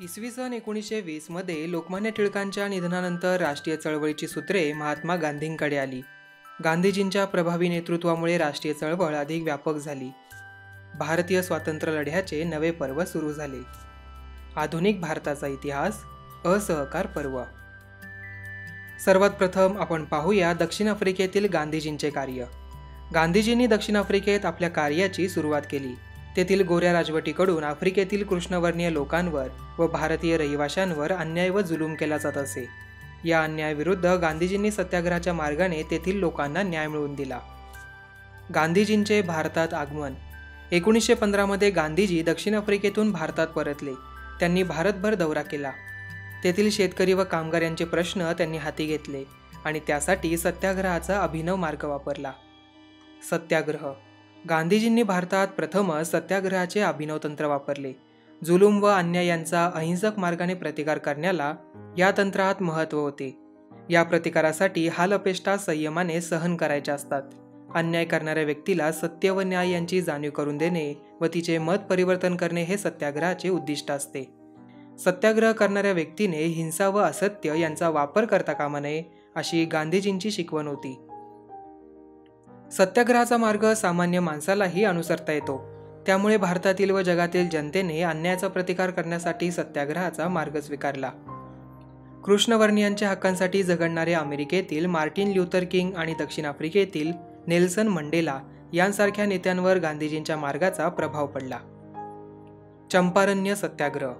इसवी सन 1920 मध्ये लोकमान्य टिळकांच्या निधनानंतर राष्ट्रीय चळवळीची सूत्रे महात्मा गांधींकडे आली. गांधीजींच्या प्रभावी नेतृत्वामुळे राष्ट्रीय चळवळ अधिक व्यापक झाली. भारतीय स्वातंत्र्य लढ्याचे नवे पर्व सुरू झाले. आधुनिक भारताचा इतिहास, असहकार पर्व. सर्वात प्रथम आपण पाहूया दक्षिण आफ्रिकेतील गांधीजींचे कार्य. गांधीजींनी दक्षिण आफ्रिकेत आपल्या कार्याची सुरुवात केली. तेथील गोऱ्या राजवटीकडून आफ्रिकेतील कृष्णवर्णीय लोकांवर व भारतीय रहिवाशांवर अन्याय व जुलूम केला जात असे. या अन्यायाविरुद्ध गांधीजींनी सत्याग्रहाच्या मार्गाने तेथील लोकांना न्याय मिळवून दिला. गांधीजींचे भारतात आगमन. 1915 मध्ये गांधीजी दक्षिण आफ्रिकेतून भारतात परतले. त्यांनी भारतभर दौरा केला. तेथील शेतकरी व कामगार यांचे प्रश्न त्यांनी हाती घेतले आणि त्यासाठी सत्याग्रहाचा अभिनव मार्ग वापरला. सत्याग्रह. गांधीजींनी भारतात प्रथमच सत्याग्रहाचे अभिनव तंत्र वापरले. जुलूम व अन्याय यांचा अहिंसक मार्गाने प्रतिकार करण्याला या तंत्रात महत्त्व होते. या प्रतिकारासाठी हालअपेष्टा संयमाने सहन करायच्या असतात. अन्याय करणाऱ्या व्यक्तीला सत्य व न्याय यांची जाणीव करून देणे व तिचे मत परिवर्तन करणे हे सत्याग्रहाचे उद्दिष्ट असते. सत्याग्रह करणाऱ्या व्यक्तीने हिंसा व असत्य यांचा वापर करता कामा नये अशी गांधीजींची शिकवण होती. सत्याग्रहाचा मार्ग सामान्य माणसालाही अनुसरता येतो. त्यामुळे भारतातील व जगातील जनतेने अन्यायाचा प्रतिकार करण्यासाठी सत्याग्रहाचा मार्ग स्वीकारला. कृष्णवर्णीयांच्या हक्कांसाठी झगडणारे अमेरिकेतील मार्टिन ल्यूथर किंग आणि दक्षिण आफ्रिकेतील नेल्सन मंडेला यांसारख्या नेत्यांवर गांधीजींच्या मार्गाचा प्रभाव पडला. चंपारण्य सत्याग्रह.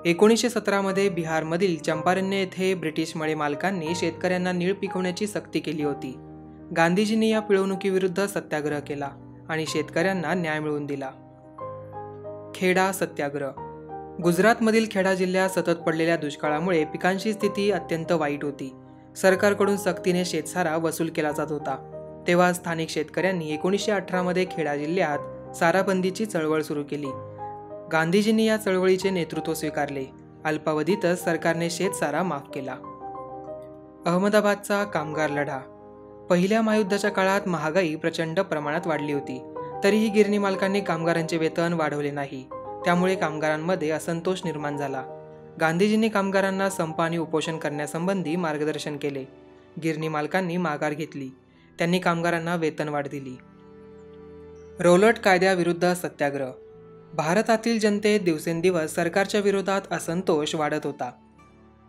1917 मध्ये बिहारमधील चंपारण्य येथे ब्रिटिश मळे मालकांनी शेतकऱ्यांना नीळ पिकवण्याची सक्ती केली होती. गांधीजींनी या पिळवणुकीविरुद्ध सत्याग्रह केला आणि शेतकऱ्यांना न्याय मिळवून दिला. खेडा सत्याग्रह. गुजरातमधील खेडा जिल्ह्यात सतत पडलेल्या दुष्काळामुळे पिकांची स्थिती अत्यंत वाईट होती. सरकारकडून सक्तीने शेतसारा वसूल केला जात होता. तेव्हा स्थानिक शेतकऱ्यांनी 1918 मध्ये खेडा जिल्ह्यात साराबंदीची चळवळ सुरू केली. गांधीजींनी या चळवळीचे नेतृत्व स्वीकारले. अल्पावधीतच सरकारने शेतसारा माफ केला. अहमदाबादचा कामगार लढा. पहिल्या महायुद्धाच्या काळात महागाई प्रचंड प्रमाणात वाढली होती. तरीही गिरणी मालकांनी कामगारांचे वेतन वाढवले नाही. त्यामुळे कामगारांमध्ये असंतोष निर्माण झाला. गांधीजींनी कामगारांना संप आणि उपोषण करण्यासंबंधी मार्गदर्शन केले. गिरणी मालकांनी माघार घेतली. त्यांनी कामगारांना वेतनवाढ दिली. रौलट कायद्याविरुद्ध सत्याग्रह. भारतातील जनतेत दिवसेंदिवस सरकारच्या विरोधात असंतोष वाढत होता.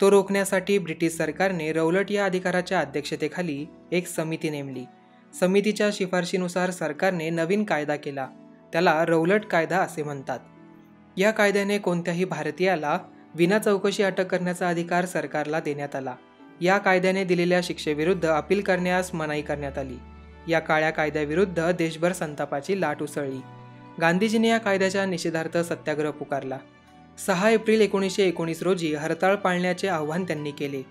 तो रोखण्यासाठी ब्रिटिश सरकारने रौलट या अधिकाराच्या अध्यक्षतेखाली एक समिती नेमली. समितीच्या शिफारशीनुसार सरकारने नवीन कायदा केला. त्याला रौलट कायदा असे म्हणतात. या कायद्याने कोणत्याही भारतीयाला विना चौकशी अटक करण्याचा अधिकार सरकारला देण्यात आला. या कायद्याने दिलेल्या शिक्षेविरुद्ध अपील करण्यास मनाई करण्यात आली. या काळ्या कायद्याविरुद्ध देशभर संतापाची लाट उसळली. गांधीजींनी या कायद्याच्या निषेधार्थ सत्याग्रह पुकारला. 6 एप्रिल 1919 रोजी हरताळ पाळण्याचे आव्हान त्यांनी केले.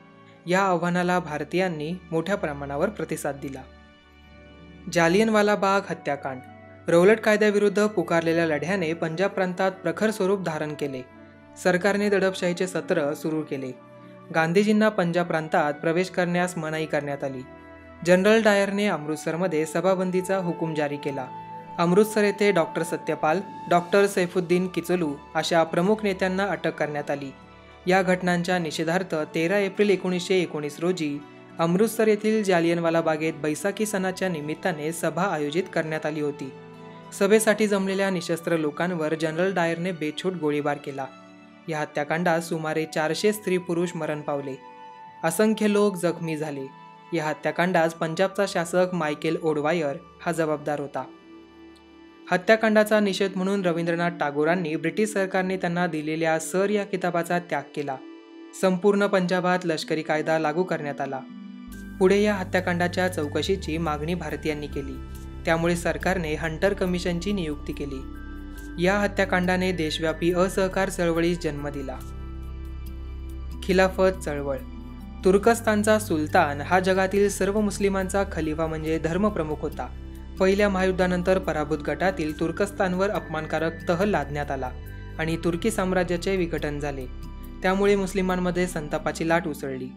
या आव्हानाला भारतीयांनी मोठ्या प्रमाणावर प्रतिसाद दिला. जालियनवाला बाग हत्याकांड. रौलट कायद्याविरुद्ध पुकारलेल्या लढ्याने पंजाब प्रांतात प्रखर स्वरूप धारण केले. सरकारने दडपशाहीचे सत्र सुरू केले. गांधीजींना पंजाब प्रांतात प्रवेश करण्यास मनाई करण्यात आली. जनरल डायरने अमृतसरमध्ये सभाबंदीचा हुकूम जारी केला. अमृतसर येथे डॉक्टर सत्यपाल, डॉक्टर सैफुद्दीन किचलू अशा प्रमुख नेत्यांना अटक करण्यात आली. या घटनांच्या निषेधार्थ 13 एप्रिल 1919 रोजी अमृतसर येथील जालियनवाला बागेत बैसाखी सणाच्या निमित्ताने सभा आयोजित करण्यात आली होती. सभेसाठी जमलेल्या निशस्त्र लोकांवर जनरल डायरने बेछूट गोळीबार केला. या हत्याकांडात सुमारे 400 स्त्री पुरुष मरण पावले. असंख्य लोक जखमी झाले. या हत्याकांडास पंजाबचा शासक मायकेल ओडवायर हा जबाबदार होता. हत्याकांडाचा निषेध म्हणून रवींद्रनाथ टागोरांनी ब्रिटिश सरकारने त्यांना दिलेल्या सर या किताबाचा त्याग केला. संपूर्ण पंजाबात लष्करी कायदा लागू करण्यात आला. पुढे या हत्याकांडाच्या चौकशीची मागणी भारतीयांनी केली. त्यामुळे सरकारने हंटर कमिशनची नियुक्ती केली. या हत्याकांडाने देशव्यापी असहकार चळवळीस जन्म दिला. खिलाफत चळवळ. तुर्कस्तानचा सुलतान हा जगातील सर्व मुस्लिमांचा खलिफा म्हणजे धर्मप्रमुख होता. पहिल्या महायुद्धानंतर पराभूत गटातील तुर्कस्तानवर अपमानकारक तह लादण्यात आला आणि तुर्की साम्राज्याचे विघटन झाले. त्यामुळे मुस्लिमांमध्ये संतापाची लाट उसळली.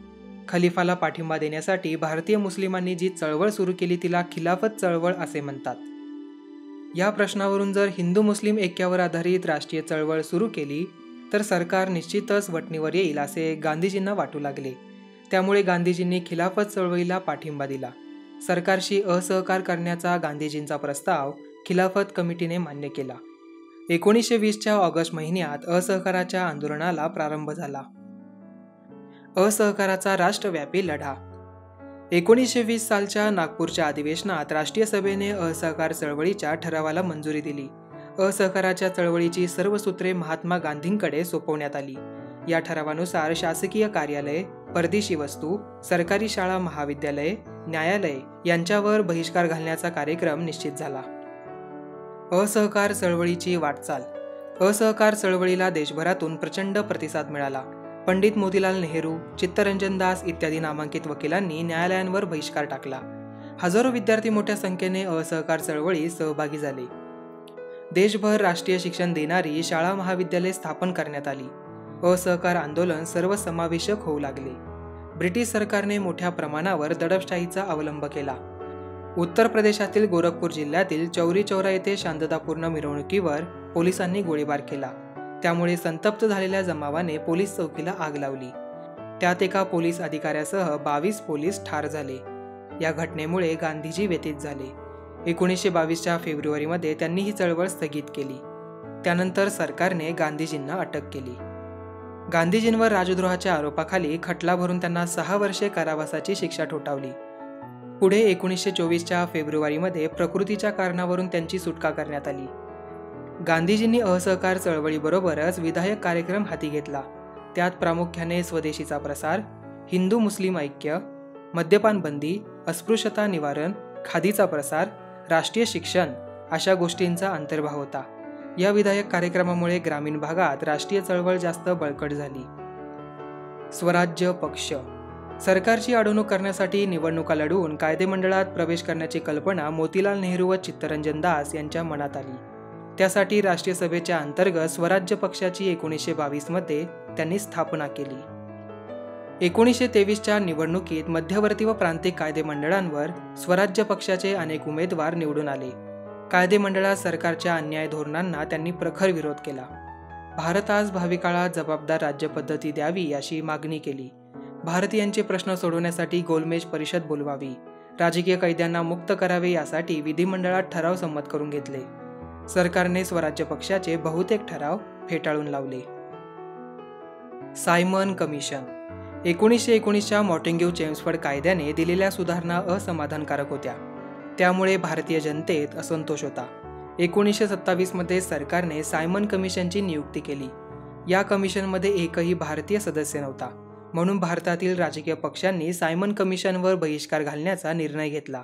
खलिफाला पाठिंबा देण्यासाठी भारतीय मुस्लिमांनी जी चळवळ सुरू केली तिला खिलाफत चळवळ असे म्हणतात. या प्रश्नावरून जर हिंदू मुस्लिम ऐक्यावर आधारित राष्ट्रीय चळवळ सुरू केली तर सरकार निश्चितच वटणीवर येईल असे गांधीजींना वाटू लागले. त्यामुळे गांधीजींनी खिलाफत चळवळीला पाठिंबा दिला. सरकारशी असहकार करण्याचा गांधीजींचा प्रस्ताव खिलाफत कमिटीने मान्य केला. 1920च्या ऑगस्ट महिन्यात असहकाराच्या आंदोलनाला प्रारंभ झाला. असहकाराचा राष्ट्रव्यापी लढा. 1920 सालच्या नागपूरच्या अधिवेशनात राष्ट्रीय सभेने असहकार चळवळीच्या ठरावाला मंजुरी दिली. असहकाराच्या चळवळीची सर्व सूत्रे महात्मा गांधींकडे सोपवण्यात आली. या ठरावानुसार शासकीय कार्यालये, परदेशी वस्तू, सरकारी शाळा महाविद्यालये, न्यायालये यांच्यावर बहिष्कार घालण्याचा कार्यक्रम निश्चित झाला. असहकार चळवळीची वाटचाल. असहकार चळवळीला देशभरातून प्रचंड प्रतिसाद मिळाला. पंडित मोतीलाल नेहरू, चित्तरंजन दास इत्यादी नामांकित वकिलांनी न्यायालयांवर बहिष्कार टाकला. हजारो विद्यार्थी मोठ्या संख्येने असहकार चळवळीत सहभागी झाले. देशभर राष्ट्रीय शिक्षण देणारी शाळा महाविद्यालये स्थापन करण्यात आली. असहकार आंदोलन सर्वसमावेशक होऊ लागले. ब्रिटिश सरकारने मोठ्या प्रमाणावर दडपशाहीचा अवलंब केला. उत्तर प्रदेशातील गोरखपूर जिल्ह्यातील चौरी चौरा येथे शांततापूर्ण मिरवणुकीवर पोलिसांनी गोळीबार केला. त्यामुळे संतप्त झालेल्या जमावाने पोलीस चौकीला आग लावली. त्यात एका पोलीस अधिकाऱ्यासह 22 पोलीस ठार झाले. या घटनेमुळे गांधीजी व्यथित झाले. 1922च्या फेब्रुवारीमध्ये त्यांनी ही चळवळ स्थगित केली. त्यानंतर सरकारने गांधीजींना अटक केली. गांधीजींवर राजद्रोहाच्या आरोपाखाली खटला भरून त्यांना 6 वर्षे कारावासाची शिक्षा ठोठावली. पुढे 1924च्या फेब्रुवारीमध्ये प्रकृतीच्या कारणावरून त्यांची सुटका करण्यात आली. गांधीजींनी असहकार चळवळीबरोबरच विधायक कार्यक्रम हाती घेतला. त्यात प्रामुख्याने स्वदेशीचा प्रसार, हिंदू मुस्लिम ऐक्य, मद्यपान बंदी, अस्पृश्यता निवारण, खादीचा प्रसार, राष्ट्रीय शिक्षण अशा गोष्टींचा अंतर्भाव होता. या विधायक कार्यक्रमामुळे ग्रामीण भागात राष्ट्रीय चळवळ जास्त बळकट झाली. स्वराज्य पक्ष. सरकारची अडवणूक करण्यासाठी निवडणुका लढवून कायदेमंडळात प्रवेश करण्याची कल्पना मोतीलाल नेहरू व चित्तरंजन दास यांच्या मनात आली. त्यासाठी राष्ट्रीय सभेच्या अंतर्गत स्वराज्य पक्षाची 1922 मध्ये त्यांनी स्थापना केली. 1923च्या निवडणुकीत मध्यवर्ती व प्रांतिक कायदेमंडळांवर स्वराज्य पक्षाचे अनेक उमेदवार निवडून आले. कायदेमंडळात सरकारच्या अन्याय धोरणांना त्यांनी प्रखर विरोध केला. भारतास भावी काळात जबाबदार राज्यपद्धती द्यावी अशी मागणी केली. भारतीयांचे प्रश्न सोडवण्यासाठी गोलमेज परिषद बोलवावी, राजकीय कैद्यांना मुक्त करावे यासाठी विधिमंडळात ठराव संमत करून घेतले. सरकारने स्वराज्य पक्षाचे बहुतेक ठराव फेटाळून लावले. Simon Commission. 1919च्या मॉन्टेग्यू चेम्सफोर्ड कायद्याने दिलेल्या सुधारणा असमाधानकारक होत्या. त्यामुळे भारतीय जनतेत असंतोष होता. 1927 मध्ये सरकारने सायमन कमिशनची नियुक्ती केली. या कमिशनमध्ये एकही भारतीय सदस्य नव्हता. म्हणून भारतातील राजकीय पक्षांनी सायमन कमिशनवर बहिष्कार घालण्याचा निर्णय घेतला.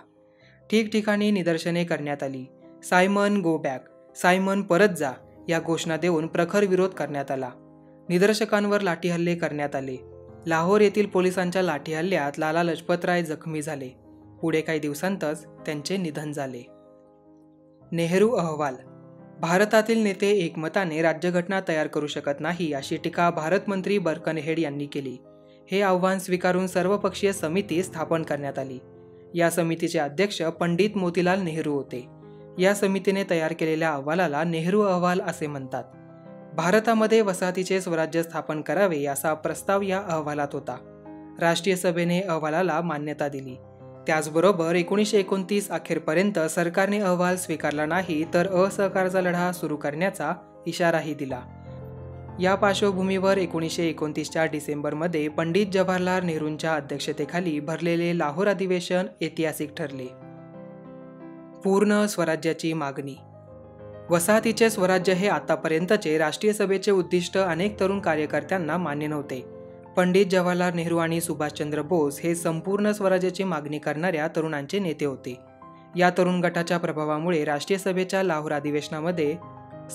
ठिकठिकाणी निदर्शने करण्यात आली. सायमन गो बॅक, सायमन परत जा या घोषणा देऊन प्रखर विरोध करण्यात आला. निदर्शकांवर लाठीहल्ले करण्यात आले. लाहोर येथील पोलिसांच्या लाठीहल्ल्यात लाला लजपतराय जखमी झाले. पुढे काही दिवसांतच त्यांचे निधन झाले. नेहरू अहवाल. भारतातील नेते एकमताने राज्यघटना तयार करू शकत नाही अशी टीका भारतमंत्री बर्कनहेड यांनी केली. हे आव्हान स्वीकारून सर्वपक्षीय समिती स्थापन करण्यात आली. या समितीचे अध्यक्ष पंडित मोतीलाल नेहरू होते. या समितीने तयार केलेल्या अहवालाला नेहरू अहवाल असे म्हणतात. भारतामध्ये वसाहतीचे स्वराज्य स्थापन करावे असा प्रस्ताव या अहवालात होता. राष्ट्रीय सभेने अहवालाला मान्यता दिली. त्याचबरोबर 1929 अखेरपर्यंत सरकारने अहवाल स्वीकारला नाही तर असहकारचा लढा सुरू करण्याचा इशाराही दिला. या पार्श्वभूमीवर 1929च्या डिसेंबरमध्ये पंडित जवाहरलाल नेहरूंच्या अध्यक्षतेखाली भरलेले लाहोर अधिवेशन ऐतिहासिक ठरले. पूर्ण स्वराज्याची मागणी. वसाहतीचे स्वराज्य हे आतापर्यंतचे राष्ट्रीय सभेचे उद्दिष्ट अनेक तरुण कार्यकर्त्यांना मान्य नव्हते. पंडित जवाहरलाल नेहरू आणि सुभाषचंद्र बोस हे संपूर्ण स्वराज्याची मागणी करणाऱ्या तरुणांचे नेते होते. या तरुण गटाच्या प्रभावामुळे राष्ट्रीय सभेच्या लाहोर अधिवेशनामध्ये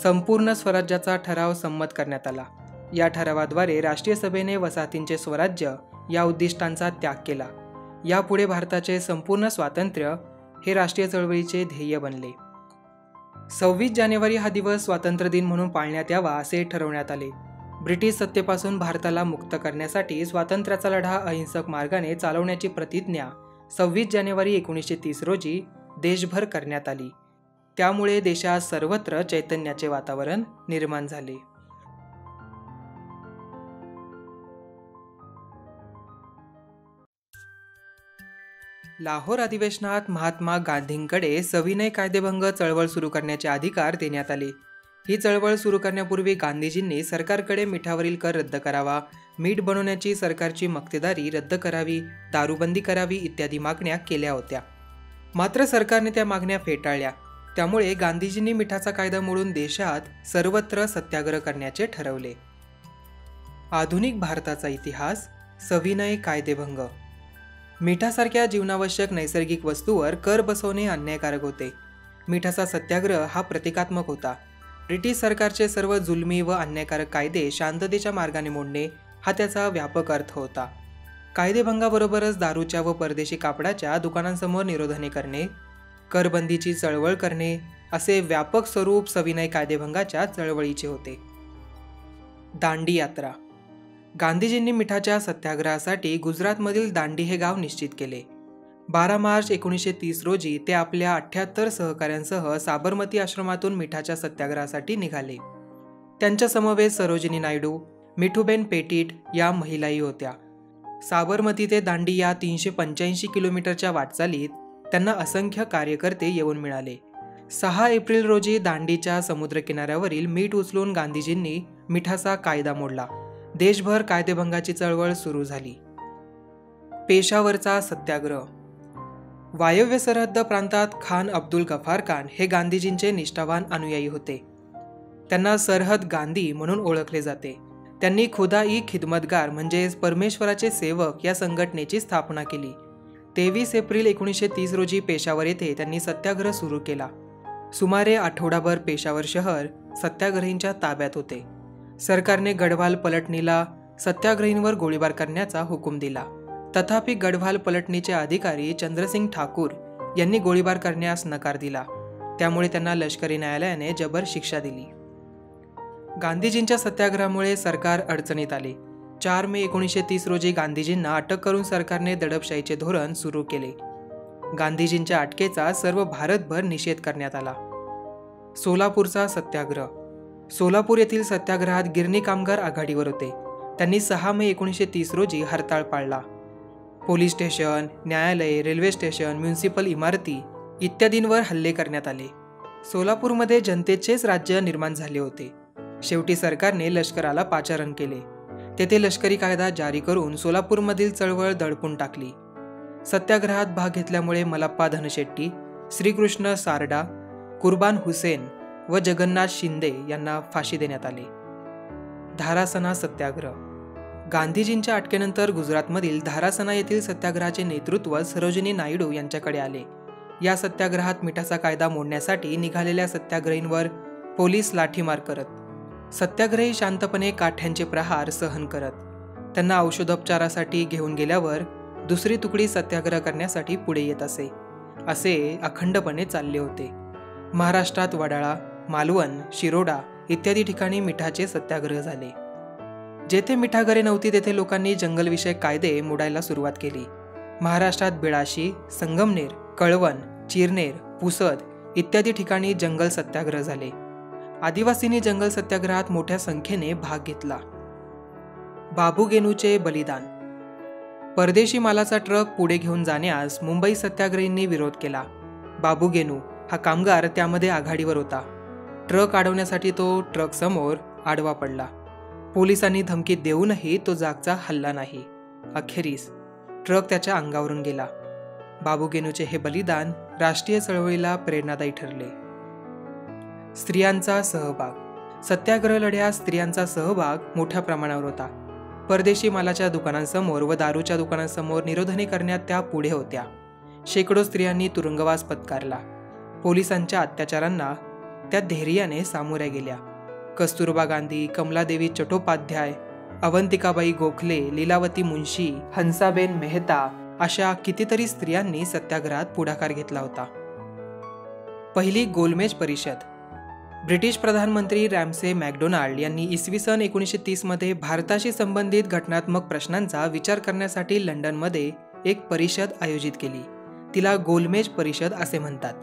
संपूर्ण स्वराज्याचा ठराव संमत करण्यात आला. या ठरावाद्वारे राष्ट्रीय सभेने वसाहतींचे स्वराज्य या उद्दिष्टांचा त्याग केला. यापुढे भारताचे संपूर्ण स्वातंत्र्य हे राष्ट्रीय चळवळीचे ध्येय बनले. 26 जानेवारी हा दिवस स्वातंत्र्य दिन म्हणून पाळण्यात यावा असे ठरवण्यात आले. ब्रिटिश सत्तेपासून भारताला मुक्त करण्यासाठी स्वातंत्र्याचा लढा अहिंसक मार्गाने चालवण्याची प्रतिज्ञा 26 जानेवारी 1930 रोजी देशभर करण्यात आली. त्यामुळे देशात सर्वत्र चैतन्याचे वातावरण निर्माण झाले. लाहोर अधिवेशनात महात्मा गांधींकडे सविनय कायदेभंग चळवळ सुरू करण्याचे अधिकार देण्यात आले. ही चळवळ सुरू करण्यापूर्वी गांधीजींनी सरकारकडे मिठावरील कर रद्द करावा, मीठ बनवण्याची सरकारची मक्तेदारी रद्द करावी, दारूबंदी करावी इत्यादी मागण्या केल्या होत्या. मात्र सरकारने त्या मागण्या फेटाळल्या. त्यामुळे गांधीजींनी मिठाचा कायदा मोडून देशात सर्वत्र सत्याग्रह करण्याचे ठरवले. आधुनिक भारताचा इतिहास. सविनय कायदेभंग. मिठासारख्या जीवनावश्यक नैसर्गिक वस्तूवर कर बसवणे अन्यायकारक होते. मिठाचा सत्याग्रह हा प्रतिकात्मक होता. ब्रिटिश सरकारचे सर्व जुलमी व अन्यायकारक कायदे शांततेच्या मार्गाने मोडणे हा त्याचा व्यापक अर्थ होता. कायदेभंगाबरोबरच दारूच्या व परदेशी कापडाच्या दुकानांसमोर निरोधने करणे, करबंदीची चळवळ करणे असे व्यापक स्वरूप सविनय कायदेभंगाच्या चळवळीचे होते. दांडी यात्रा. गांधीजींनी मिठाच्या सत्याग्रहासाठी गुजरातमधील दांडी हे गाव निश्चित केले. 12 मार्च 1930 रोजी ते आपल्या 78 सहकाऱ्यांसह साबरमती आश्रमातून मिठाच्या सत्याग्रहासाठी निघाले. त्यांच्या समवेत सरोजिनी नायडू, मिठूबेन पेटीट या महिलाही होत्या. साबरमती ते दांडी या 385 किलोमीटरच्या वाटचालीत त्यांना असंख्य कार्यकर्ते येऊन मिळाले. 6 एप्रिल रोजी दांडीच्या समुद्रकिनाऱ्यावरील मीठ उचलून गांधीजींनी मिठाचा कायदा मोडला. देशभर कायदेभंगाची चळवळ सुरू झाली. पेशावरचा सत्याग्रह. वायव्य सरहद्द प्रांतात खान अब्दुल गफार खान हे गांधीजींचे निष्ठावान अनुयायी होते. त्यांना सरहद गांधी म्हणून ओळखले जाते. त्यांनी खुदा ई खिदमतगार म्हणजेच परमेश्वराचे सेवक या संघटनेची स्थापना केली. 23 एप्रिल 1930 रोजी पेशावर येथे त्यांनी सत्याग्रह सुरू केला. सुमारे आठवडाभर पेशावर शहर सत्याग्रहींच्या ताब्यात होते. सरकारने गढवाल पलटणीला सत्याग्रहींवर गोळीबार करण्याचा हुकूम दिला. तथापि गढवाल पलटणीचे अधिकारी चंद्रसिंग ठाकूर यांनी गोळीबार करण्यास नकार दिला. त्यामुळे त्यांना लष्करी न्यायालयाने जबर शिक्षा दिली. गांधीजींच्या सत्याग्रहामुळे सरकार अडचणीत आले. 4 मे 1930 रोजी गांधीजींना अटक करून सरकारने दडपशाहीचे धोरण सुरू केले. गांधीजींच्या अटकेचा सर्व भारतभर निषेध करण्यात आला. सोलापूरचा सत्याग्रह. सोलापूर येथील सत्याग्रहात गिरणी कामगार आघाडीवर होते. त्यांनी 6 मे 1930 रोजी हरताळ पाळला. पोलीस स्टेशन, न्यायालय, रेल्वे स्टेशन, म्युनिसिपल इमारती इत्यादींवर हल्ले करण्यात आले. सोलापूरमध्ये जनतेचेच राज्य निर्माण झाले होते. शेवटी सरकारने लष्कराला पाचारण केले. तेथे लष्करी कायदा जारी करून सोलापूरमधील चळवळ दडपून टाकली. सत्याग्रहात भाग घेतल्यामुळे मल्लप्पा धनशेट्टी, श्रीकृष्ण सारडा, कुर्बान हुसेन व जगन्नाथ शिंदे यांना फाशी देण्यात आली. धारासना सत्याग्रह. गांधीजींच्या अटकेनंतर गुजरातमधील धारासना येथील सत्याग्रहाचे नेतृत्व सरोजिनी नायडू यांच्याकडे आले. या सत्याग्रहात मिठाचा कायदा मोडण्यासाठी निघालेल्या सत्याग्रहींवर पोलीस लाठीमार करत. सत्याग्रही शांतपणे काठ्यांचे प्रहार सहन करत. त्यांना औषधोपचारासाठी घेऊन गेल्यावर दुसरी तुकडी सत्याग्रह करण्यासाठी पुढे येत असे अखंडपणे चालले होते. महाराष्ट्रात वडाळा, मालवण, शिरोडा इत्यादी ठिकाणी मिठाचे सत्याग्रह झाले. जेथे मिठागरे नव्हती तेथे लोकांनी जंगलविषयक कायदे मोडायला सुरुवात केली. महाराष्ट्रात बिळाशी, संगमनेर, कळवण, चिरनेर, पुसद इत्यादी ठिकाणी जंगल सत्याग्रह झाले. आदिवासींनी जंगल सत्याग्रहात मोठ्या संख्येने भाग घेतला. बाबू गेनूचे बलिदान. परदेशी मालाचा ट्रक पुढे घेऊन जाण्यास मुंबई सत्याग्रहींनी विरोध केला. बाबू गेनू हा कामगार त्यामध्ये आघाडीवर होता. ट्रक अडवण्यासाठी तो ट्रक समोर आडवा पडला. पोलिसांनी धमकी देऊनही तो जागचा हलला नाही. अखेरीस ट्रक त्याच्या अंगावरून गेला. बाबू गेनूचे हे बलिदान राष्ट्रीय चळवळीला प्रेरणादायी ठरले. स्त्रियांचा सहभाग. सत्याग्रह लढ्यात स्त्रियांचा सहभाग मोठ्या प्रमाणावर होता. परदेशी मालाच्या दुकानांसमोर व दारूच्या दुकानांसमोर निरोधने करण्यात त्या पुढे होत्या. शेकडो स्त्रियांनी तुरुंगवास पत्कारला. पोलिसांच्या अत्याचारांना त्या धैर्याने सामोऱ्या गेल्या. कस्तुरबा गांधी, कमलादेवी चट्टोपाध्याय, अवंतिकाबाई गोखले, लीलावती मुंशी, हंसाबेन मेहता अशा कितीतरी स्त्रियांनी सत्याग्रहात पुढाकार घेतला होता. पहिली गोलमेज परिषद. ब्रिटिश प्रधानमंत्री रॅमसे मॅकडोनाल्ड यांनी इसवी सन 1930 मध्ये भारताशी संबंधित घटनात्मक प्रश्नांचा विचार करण्यासाठी लंडनमध्ये एक परिषद आयोजित केली. तिला गोलमेज परिषद असे म्हणतात.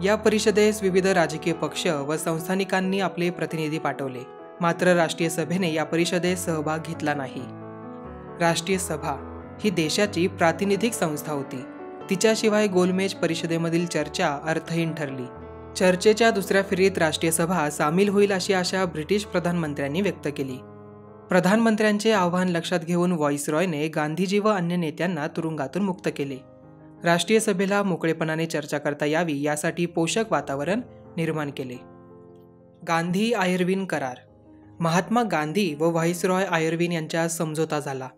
या परिषदेस विविध राजकीय पक्ष व संस्थानिकांनी आपले प्रतिनिधी पाठवले. मात्र राष्ट्रीय सभेने या परिषदेत सहभाग घेतला नाही. राष्ट्रीय सभा ही देशाची प्रातिनिधिक संस्था होती. तिच्याशिवाय गोलमेज परिषदेमधील चर्चा अर्थहीन ठरली. चर्चेच्या दुसऱ्या फेरीत राष्ट्रीय सभा सामील होईल अशी आशा ब्रिटिश प्रधानमंत्र्यांनी व्यक्त केली. प्रधानमंत्र्यांचे आव्हान लक्षात घेऊन व्हॉइसरॉयने गांधीजी व अन्य नेत्यांना तुरुंगातून मुक्त केले. राष्ट्रीय सभेला मोकळेपणाने चर्चा करता यावी यासाठी पोषक वातावरण निर्माण केले. गांधी आयर्विन करार. महात्मा गांधी व व्हॉइसरॉय आयर्विन यांच्या समझोता झाला.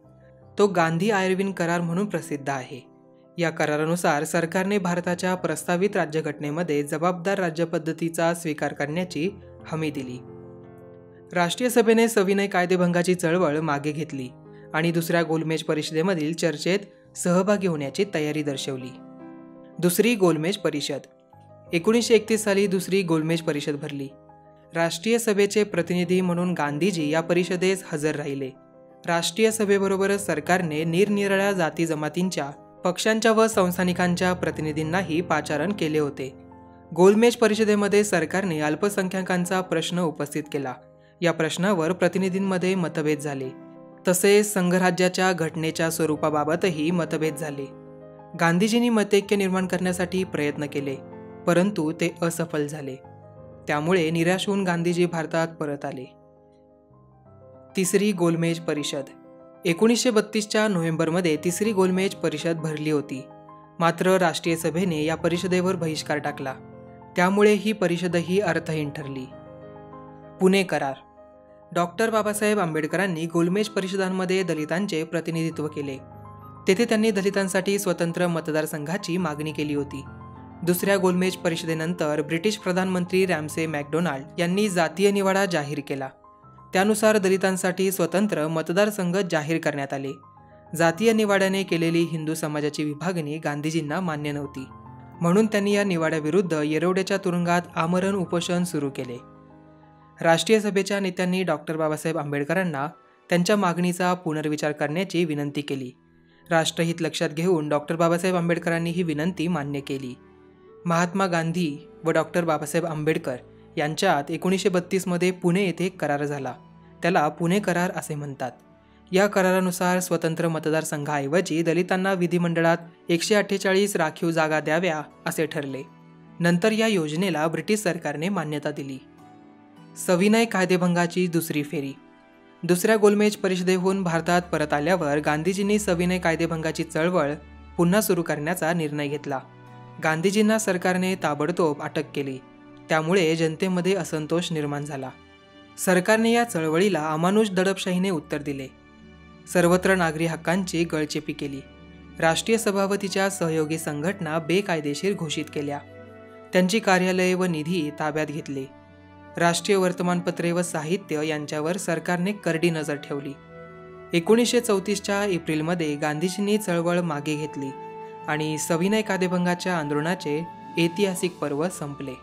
तो गांधी आयर्विन करार म्हणून प्रसिद्ध आहे. या करारानुसार सरकारने भारताच्या प्रस्तावित राज्यघटनेमध्ये जबाबदार राज्यपद्धतीचा स्वीकार करण्याची हमी दिली. राष्ट्रीय सभेने सविनय कायदेभंगाची चळवळ मागे घेतली आणि दुसऱ्या गोलमेज परिषदेमधील चर्चेत सहभागी होण्याची तयारी दर्शवली. दुसरी गोलमेज परिषद. 1931 साली दुसरी गोलमेज परिषद भरली. राष्ट्रीय सभेचे प्रतिनिधी म्हणून गांधीजी या परिषदेस हजर राहिले. राष्ट्रीय सभेबरोबरच सरकारने निरनिराळ्या जाती जमातींच्या, पक्षांच्या व संस्थानिकांच्या प्रतिनिधींनाही पाचारण केले होते. गोलमेज परिषदेमध्ये सरकारने अल्पसंख्याकांचा प्रश्न उपस्थित केला. या प्रश्नावर प्रतिनिधींमध्ये मतभेद झाले. तसेच संघराज्याच्या घटनेच्या स्वरूपाबाबतही मतभेद झाले. गांधीजींनी मतैक्य निर्माण करण्यासाठी प्रयत्न केले, परंतु ते असफल झाले. त्यामुळे निराश होऊन गांधीजी भारतात परत आले. तिसरी गोलमेज परिषद. 1932च्या नोव्हेंबरमध्ये तिसरी गोलमेज परिषद भरली होती. मात्र राष्ट्रीय सभेने या परिषदेवर बहिष्कार टाकला. त्यामुळे ही परिषदही अर्थहीन ठरली. पुणे करार. डॉक्टर बाबासाहेब आंबेडकरांनी गोलमेज परिषदांमध्ये दलितांचे प्रतिनिधित्व केले. तेथे त्यांनी दलितांसाठी स्वतंत्र मतदारसंघाची मागणी केली होती. दुसऱ्या गोलमेज परिषदेनंतर ब्रिटिश प्रधानमंत्री रॅमसे मॅकडोनाल्ड यांनी जातीय निवाडा जाहीर केला. त्यानुसार दलितांसाठी स्वतंत्र मतदारसंघ जाहीर करण्यात आले. जातीय निवाड्याने केलेली हिंदू समाजाची विभागणी गांधीजींना मान्य नव्हती, म्हणून त्यांनी या निवाड्याविरुद्ध येरवड्याच्या तुरुंगात आमरण उपोषण सुरू केले. राष्ट्रीय सभेच्या नेत्यांनी डॉक्टर बाबासाहेब आंबेडकरांना त्यांच्या मागणीचा पुनर्विचार करण्याची विनंती केली. राष्ट्रहित लक्षात घेऊन डॉक्टर बाबासाहेब आंबेडकरांनी ही विनंती मान्य केली. महात्मा गांधी व डॉक्टर बाबासाहेब आंबेडकर यांच्यात 1932 मध्ये पुणे येथे करार झाला. त्याला पुणे करार असे म्हणतात. या करारानुसार स्वतंत्र मतदारसंघाऐवजी दलितांना विधिमंडळात 148 राखीव जागा द्याव्या असे ठरले. नंतर या योजनेला ब्रिटिश सरकारने मान्यता दिली. सविनय कायदेभंगाची दुसरी फेरी. दुसऱ्या गोलमेज परिषदेहून भारतात परत आल्यावर गांधीजींनी सविनय कायदेभंगाची चळवळ पुन्हा सुरू करण्याचा निर्णय घेतला. गांधीजींना सरकारने ताबडतोब अटक केली. त्यामुळे जनतेमध्ये असंतोष निर्माण झाला. सरकारने या चळवळीला अमानुष दडपशाहीने उत्तर दिले. सर्वत्र नागरी हक्कांची गळचेपी केली. राष्ट्रीय सभापतीच्या सहयोगी संघटना बेकायदेशीर घोषित केल्या. त्यांची कार्यालये व निधी ताब्यात घेतले. राष्ट्रीय वर्तमानपत्रे व साहित्य यांच्यावर सरकारने करडी नजर ठेवली. 1934च्या एप्रिलमध्ये गांधीजींनी चळवळ मागे घेतली आणि सविनय कायदेभंगाच्या आंदोलनाचे ऐतिहासिक पर्व संपले.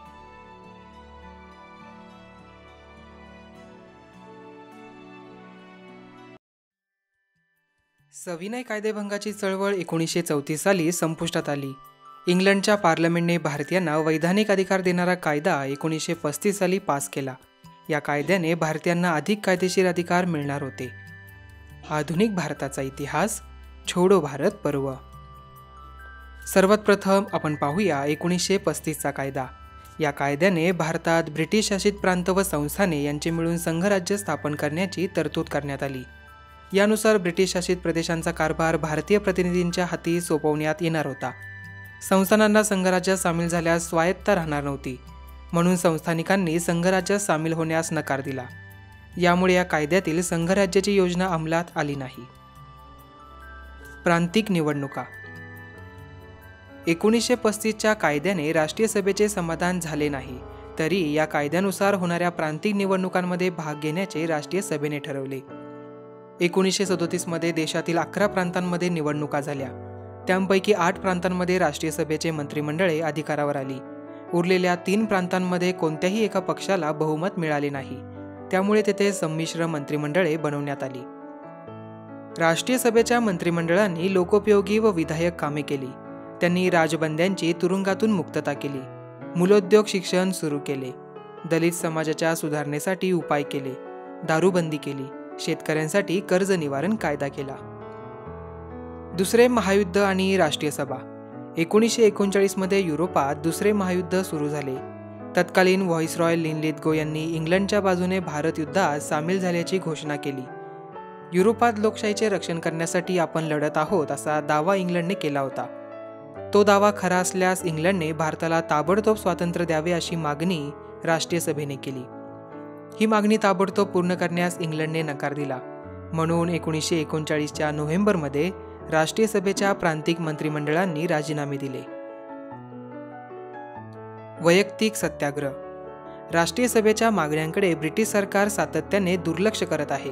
सविनय कायदेभंगाची चळवळ 1934 साली संपुष्टात आली. इंग्लंडच्या पार्लमेंटने भारतीयांना वैधानिक अधिकार देणारा कायदा 1935 साली पास केला. या कायद्याने भारतीयांना अधिक कायदेशीर अधिकार मिळणार होते. आधुनिक भारताचा इतिहास. छोडो भारत पर्व. सर्वात प्रथम आपण पाहूया 1935चा कायदा. या कायद्याने भारतात ब्रिटिश शासित प्रांत व संस्थाने यांचे मिळून संघराज्य स्थापन करण्याची तरतूद करण्यात आली. यानुसार ब्रिटिश शासित प्रदेशांचा कारभार भारतीय प्रतिनिधींच्या हाती सोपवण्यात येणार होता. संस्थानांना संघराज्यात सामील झाल्यास स्वायत्ता राहणार नव्हती, म्हणून संस्थानिकांनी संघराज्यात सामील होण्यास नकार दिला. यामुळे या कायद्यातील संघराज्याची योजना अंमलात आली नाही. प्रांतिक निवडणुका. 1935च्या कायद्याने राष्ट्रीय सभेचे समाधान झाले नाही, तरी या कायद्यानुसार होणाऱ्या प्रांतिक निवडणुकांमध्ये भाग घेण्याचे राष्ट्रीय सभेने ठरवले. 1937 मध्ये देशातील 11 प्रांतांमध्ये निवडणुका झाल्या. त्यांपैकी 8 प्रांतांमध्ये राष्ट्रीय सभेचे मंत्रिमंडळे अधिकारावर आली. उरलेल्या 3 प्रांतांमध्ये कोणत्याही एका पक्षाला बहुमत मिळाले नाही. त्यामुळे तेथे संमिश्र मंत्रिमंडळे बनवण्यात आली. राष्ट्रीय सभेच्या मंत्रिमंडळांनी लोकोपयोगी व विधायक कामे केली. त्यांनी राजबंद्यांची तुरुंगातून मुक्तता केली. मूलोद्योग शिक्षण सुरू केले. दलित समाजाच्या सुधारणेसाठी उपाय केले. दारूबंदी केली. शेतकऱ्यांसाठी कर्ज निवारण कायदा केला. दुसरे महायुद्ध आणि राष्ट्रीय सभा. 1939मध्ये युरोपात दुसरे महायुद्ध सुरू झाले. तत्कालीन व्हाईसरॉय लिनलिथगो यांनी इंग्लंडच्या बाजूने भारत युद्धात सामील झाल्याची घोषणा केली. युरोपात लोकशाहीचे रक्षण करण्यासाठी आपण लढत आहोत असा दावा इंग्लंडने केला होता. तो दावा खरा असल्यास इंग्लंडने भारताला ताबडतोब स्वातंत्र्य द्यावे अशी मागणी राष्ट्रीय सभेने केली. ही मागणी ताबडतोब पूर्ण करण्यास इंग्लंडने नकार दिला. म्हणून 1939च्या नोव्हेंबरमध्ये राष्ट्रीय सभेच्या प्रांतिक मंत्रिमंडळांनी राजीनामे दिले. वैयक्तिक सत्याग्रह. राष्ट्रीय सभेच्या मागण्यांकडे ब्रिटिश सरकार सातत्याने दुर्लक्ष करत आहे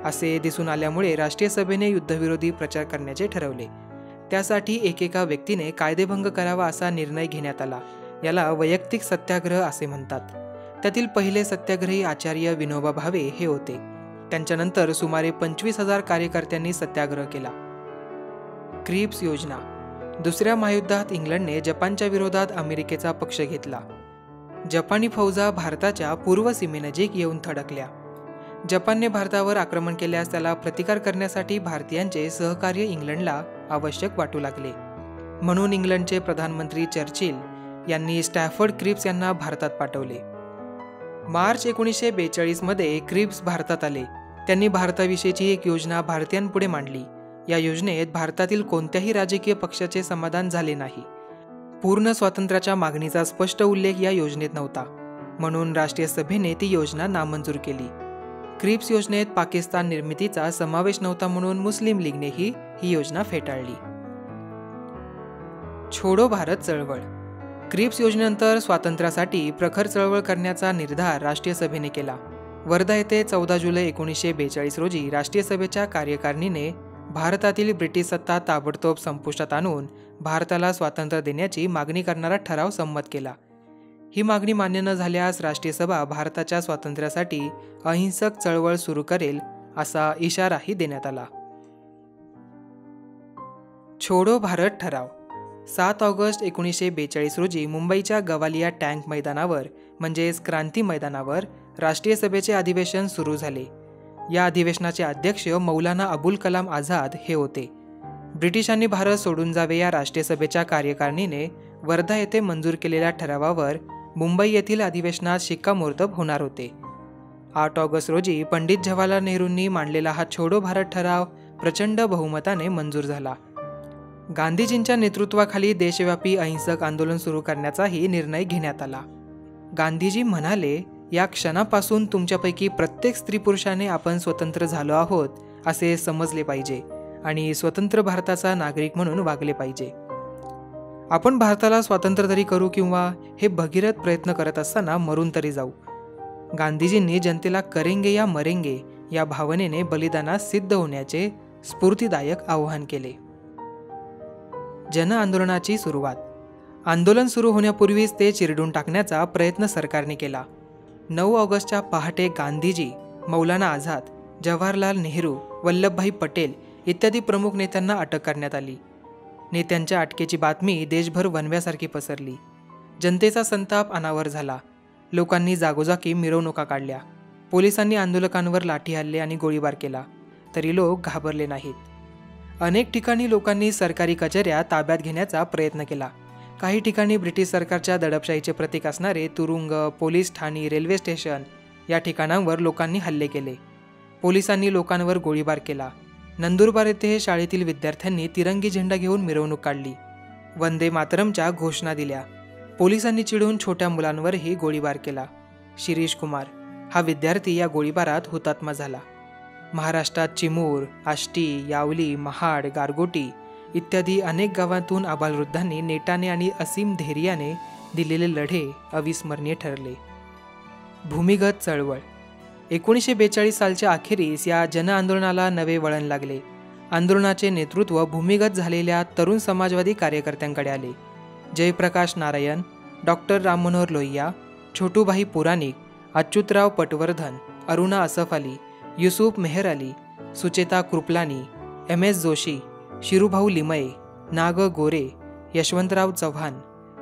असे दिसून आल्यामुळे राष्ट्रीय सभेने युद्धविरोधी प्रचार करण्याचे ठरवले. त्यासाठी एकेका व्यक्तीने कायदेभंग करावा असा निर्णय घेण्यात आला. याला वैयक्तिक सत्याग्रह असे म्हणतात. त्यातील पहिले सत्याग्रही आचार्य विनोबा भावे हे होते. त्यांच्यानंतर सुमारे 25,000 कार्यकर्त्यांनी सत्याग्रह केला. क्रिप्स योजना. दुसऱ्या महायुद्धात इंग्लंडने जपानच्या विरोधात अमेरिकेचा पक्ष घेतला. जपानी फौजा भारताच्या पूर्व सीमेनजीक येऊन थडकल्या. जपानने भारतावर आक्रमण केल्यास त्याला प्रतिकार करण्यासाठी भारतीयांचे सहकार्य इंग्लंडला आवश्यक वाटू लागले. म्हणून इंग्लंडचे प्रधानमंत्री चर्चिल यांनी स्टॅफर्ड क्रिप्स यांना भारतात पाठवले. मार्च 1942मध्ये क्रिप्स भारतात आले. त्यांनी भारताविषयीची एक योजना भारतीयांपुढे मांडली. या योजनेत भारतातील कोणत्याही राजकीय पक्षाचे समाधान झाले नाही. पूर्ण स्वातंत्र्याच्या मागणीचा स्पष्ट उल्लेख या योजनेत नव्हता. म्हणून राष्ट्रीय सभेने ती योजना नामंजूर केली. क्रिप्स योजनेत पाकिस्तान निर्मितीचा समावेश नव्हता म्हणून मुस्लिम लीगनेही ही योजना फेटाळली. छोडो भारत चळवळ. क्रिप्स योजनेनंतर स्वातंत्र्यासाठी प्रखर चळवळ करण्याचा निर्धार राष्ट्रीय सभेने केला. वर्धा येथे 14 जुलै 1942 रोजी राष्ट्रीय सभेच्या कार्यकारिणीने भारतातील ब्रिटिश सत्ता ताबडतोब संपुष्टात आणून भारताला स्वातंत्र्य देण्याची मागणी करणारा ठराव संमत केला. ही मागणी मान्य न झाल्यास राष्ट्रीय सभा भारताच्या स्वातंत्र्यासाठी अहिंसक चळवळ सुरू करेल असा इशाराही देण्यात आला. छोडो भारत ठराव. 7 ऑगस्ट 1942 रोजी मुंबईच्या गवालिया टँक मैदानावर म्हणजेच क्रांती मैदानावर राष्ट्रीय सभेचे अधिवेशन सुरू झाले. या अधिवेशनाचे अध्यक्ष मौलाना अबुल कलाम आझाद हे होते. ब्रिटिशांनी भारत सोडून जावे या राष्ट्रीय सभेच्या कार्यकारिणीने वर्धा येथे मंजूर केलेल्या ठरावावर मुंबई येथील अधिवेशनात शिक्कामोर्तब होणार होते. 8 ऑगस्ट रोजी पंडित जवाहरलाल नेहरूंनी मांडलेला हा छोडो भारत ठराव प्रचंड बहुमताने मंजूर झाला. गांधीजींच्या नेतृत्वाखाली देशव्यापी अहिंसक आंदोलन सुरू करण्याचाही निर्णय घेण्यात आला. गांधीजी म्हणाले, या क्षणापासून तुमच्यापैकी प्रत्येक स्त्री पुरुषाने आपण स्वतंत्र झालो आहोत असे समजले पाहिजे आणि स्वतंत्र भारताचा नागरिक म्हणून वागले पाहिजे. आपण भारताला स्वातंत्र्य तरी करू किंवा हे भगीरथ प्रयत्न करत असताना मरून तरी जाऊ. गांधीजींनी जनतेला करेंगे या मरेंगे या भावनेने बलिदानास सिद्ध होण्याचे स्फूर्तिदायक आवाहन केले. जन आंदोलनाची सुरुवात. आंदोलन सुरू होण्यापूर्वीच ते चिरडून टाकण्याचा प्रयत्न सरकारने केला. 9 ऑगस्टच्या पहाटे गांधीजी, मौलाना आझाद, जवाहरलाल नेहरू, वल्लभभाई पटेल इत्यादी प्रमुख नेत्यांना अटक करण्यात आली. नेत्यांच्या अटकेची बातमी देशभर वणव्यासारखी पसरली. जनतेचा संताप अनावर झाला. लोकांनी जागोजागी मिरवणुका काढल्या. पोलिसांनी आंदोलकांवर लाठी हल्ले आणि गोळीबार केला, तरी लोक घाबरले नाहीत. अनेक ठिकाणी लोकांनी सरकारी कचेऱ्या ताब्यात घेण्याचा प्रयत्न केला. काही ठिकाणी ब्रिटिश सरकारच्या दडपशाहीचे प्रतीक असणारे तुरुंग, पोलीस ठाणी, रेल्वे स्टेशन या ठिकाणांवर लोकांनी हल्ले केले. पोलिसांनी लोकांवर गोळीबार केला. नंदुरबार येथे शाळेतील विद्यार्थ्यांनी तिरंगी झेंडा घेऊन मिरवणूक काढली. वंदे मातरमच्या घोषणा दिल्या. पोलिसांनी चिडून छोट्या मुलांवरही गोळीबार केला. शिरीष कुमार हा विद्यार्थी या गोळीबारात हुतात्मा झाला. महाराष्ट्रात चिमूर, आष्टी, यावली, महाड, गारगोटी इत्यादी अनेक गावातून आबालवृद्धांनी नेटाने आणि असीम धैर्याने दिलेले लढे अविस्मरणीय ठरले. भूमिगत चळवळ. 1942 सालच्या अखेरीस या जनआंदोलनाला नवे वळण लागले. आंदोलनाचे नेतृत्व भूमिगत झालेल्या तरुण समाजवादी कार्यकर्त्यांकडे आले. जयप्रकाश नारायण, डॉक्टर राममनोहर लोहिया, छोटूभाई पुराणिक, अच्युतराव पटवर्धन, अरुणा असफ अली, युसुफ मेहर अली, सुचेता कृपलानी, MS जोशी, शिरूभाऊ लिमये, नाग गोरे, यशवंतराव चव्हाण,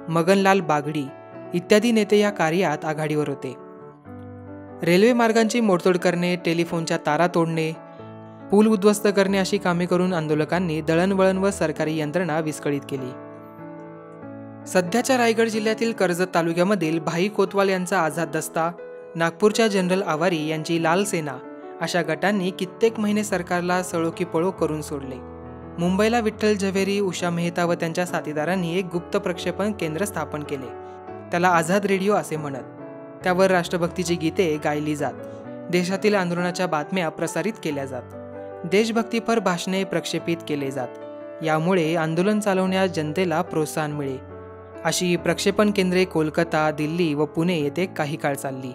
मगनलाल बागडी इत्यादी नेते या कार्यात आघाडीवर होते. रेल्वे मार्गांची मोडतोड करणे, टेलिफोनच्या तारा तोडणे, पूल उद्ध्वस्त करणे अशी कामे करून आंदोलकांनी दळणवळण व सरकारी यंत्रणा विस्कळीत केली. सध्याच्या रायगड जिल्ह्यातील कर्जत तालुक्यामधील भाई कोतवाल यांचा आझाद दस्ता, नागपूरच्या जनरल आवारी यांची लाल सेना अशा गटांनी कित्येक महिने सरकारला सळो की पळो करून सोडले. मुंबईला विठ्ठल झवेरी, उषा मेहता व त्यांच्या साथीदारांनी एक गुप्त प्रक्षेपण केंद्र स्थापन केले. त्याला आझाद रेडिओ असे म्हणत. त्यावर राष्ट्रभक्तीची गीते गायली जात. देशातील आंदोलनाच्या बातम्या प्रसारित केल्या जात. देशभक्तीपर भाषणे प्रक्षेपित केले जात. यामुळे आंदोलन चालवण्यास जनतेला प्रोत्साहन मिळे. अशी प्रक्षेपण केंद्रे कोलकाता, दिल्ली व पुणे येथे काही काळ चालली.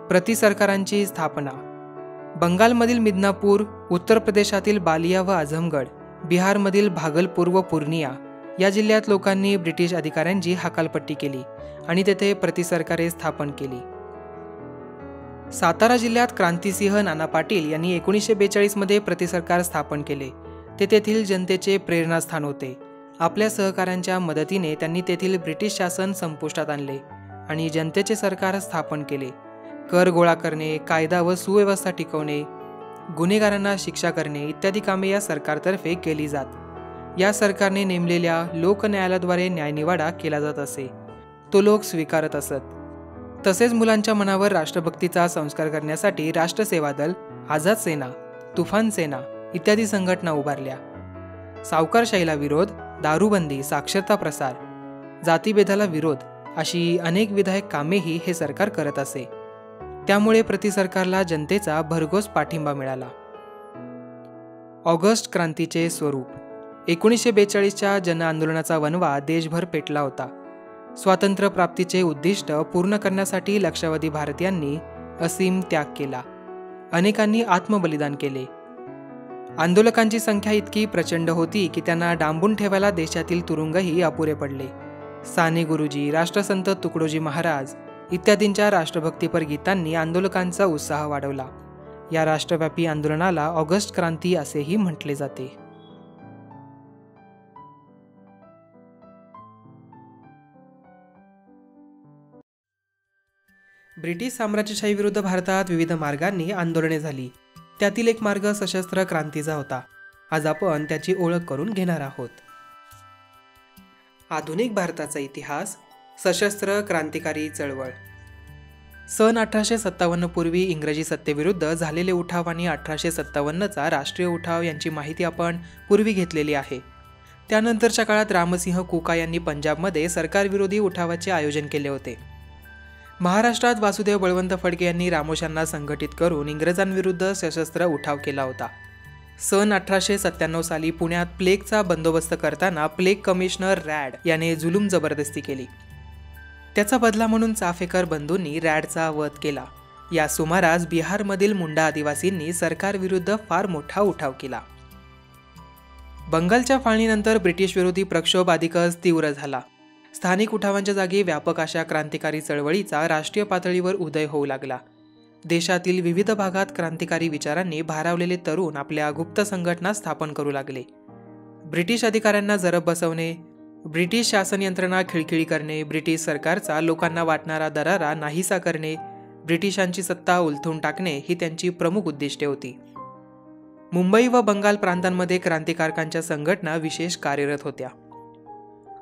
प्रतिसरकारांची स्थापना. बंगालमधील मिदनापूर, उत्तर प्रदेशातील बालिया व आझमगड, बिहारमधील भागलपूर व पूर्णिया या जिल्ह्यात लोकांनी ब्रिटिश अधिकाऱ्यांची हकालपट्टी केली आणि तेथे प्रतिसरकारे स्थापन केली. सातारा जिल्ह्यात क्रांतिसिंह नाना पाटील यांनी 1942 मध्ये प्रतिसरकार स्थापन केले. ते तेथील जनतेचे प्रेरणास्थान होते. आपल्या सहकाऱ्यांच्या मदतीने त्यांनी तेथील ब्रिटिश शासन संपुष्टात आणले आणि जनतेचे सरकार स्थापन केले. कर गोळा करणे, कायदा व सुव्यवस्था टिकवणे, गुन्हेगारांना शिक्षा करणे इत्यादी कामे या सरकारतर्फे केली जात. या सरकारने नेमलेल्या लोक न्यायालयाद्वारे न्यायनिवाडा केला जात असे. तो लोक स्वीकारत असत. तसेच मुलांच्या मनावर राष्ट्रभक्तीचा संस्कार करण्यासाठी राष्ट्रसेवा दल, आझाद सेना, तुफान सेना इत्यादी संघटना उभारल्या. सावकारशाहीला विरोध, दारूबंदी, साक्षरता प्रसार, जातीभेदाला विरोध अशी अनेक विधायक कामेही हे सरकार करत असे. त्यामुळे प्रतिसरकारला जनतेचा भरघोस पाठिंबा मिळाला. ऑगस्ट क्रांतीचे स्वरूप. 1942च्या जनआंदोलनाचा वणवा देशभर पेटला होता. स्वातंत्र्य प्राप्तीचे उद्दिष्ट पूर्ण करण्यासाठी लक्षावधी भारतीयांनी असीम त्याग केला. अनेकांनी आत्मबलिदान केले. आंदोलकांची संख्या इतकी प्रचंड होती की त्यांना डांबून ठेवायला देशातील तुरुंगही अपुरे पडले. साने गुरुजी, राष्ट्रसंत तुकडोजी महाराज इत्यादींच्या राष्ट्रभक्तीपर गीतांनी आंदोलकांचा उत्साह वाढवला. या राष्ट्रव्यापी आंदोलनाला ऑगस्ट क्रांती असेही म्हटले जाते. ब्रिटिश साम्राज्यशाही विरुद्ध भारतात विविध मार्गांनी आंदोलने झाली. त्यातील एक मार्ग सशस्त्र क्रांतीचा होता. आज आपण त्याची ओळख करून घेणार आहोत. आधुनिक भारताचा इतिहास. सशस्त्र क्रांतिकारी चळवळ. सन 1857 पूर्वी इंग्रजी सत्तेविरुद्ध झालेले उठाव आणि 1857चा राष्ट्रीय उठाव यांची माहिती आपण पूर्वी घेतलेली आहे. त्यानंतरच्या काळात रामसिंह कुका यांनी पंजाबमध्ये सरकारविरोधी उठावाचे आयोजन केले होते. महाराष्ट्रात वासुदेव बळवंत फडके यांनी रामोशांना संघटित करून इंग्रजांविरुद्ध सशस्त्र उठाव केला होता. सन 1897 साली पुण्यात प्लेगचा बंदोबस्त करताना प्लेग कमिशनर रॅड याने जुलूम जबरदस्ती केली. त्याचा बदला म्हणून चाफेकर बंधूंनी रॅडचा वध केला. या सुमारास बिहारमधील मुंडा आदिवासींनी सरकारविरुद्ध फार मोठा उठाव केला. बंगालच्या फाळणीनंतर ब्रिटिश विरोधी प्रक्षोभ अधिकच तीव्र झाला. स्थानिक उठावांच्या जागी व्यापक अशा क्रांतिकारी चळवळीचा राष्ट्रीय पातळीवर उदय होऊ लागला. देशातील विविध भागात क्रांतिकारी विचारांनी भारावलेले तरुण आपल्या गुप्त संघटना स्थापन करू लागले. ब्रिटिश अधिकाऱ्यांना जरब बसवणे, ब्रिटिश शासन यंत्रणा खिळखिळी करणे, ब्रिटिश सरकारचा लोकांना वाटणारा दरारा नाहीसा करणे, ब्रिटिशांची सत्ता उलथून टाकणे ही त्यांची प्रमुख उद्दिष्टे होती. मुंबई व बंगाल प्रांतांमध्ये क्रांतिकारकांच्या संघटना विशेष कार्यरत होत्या.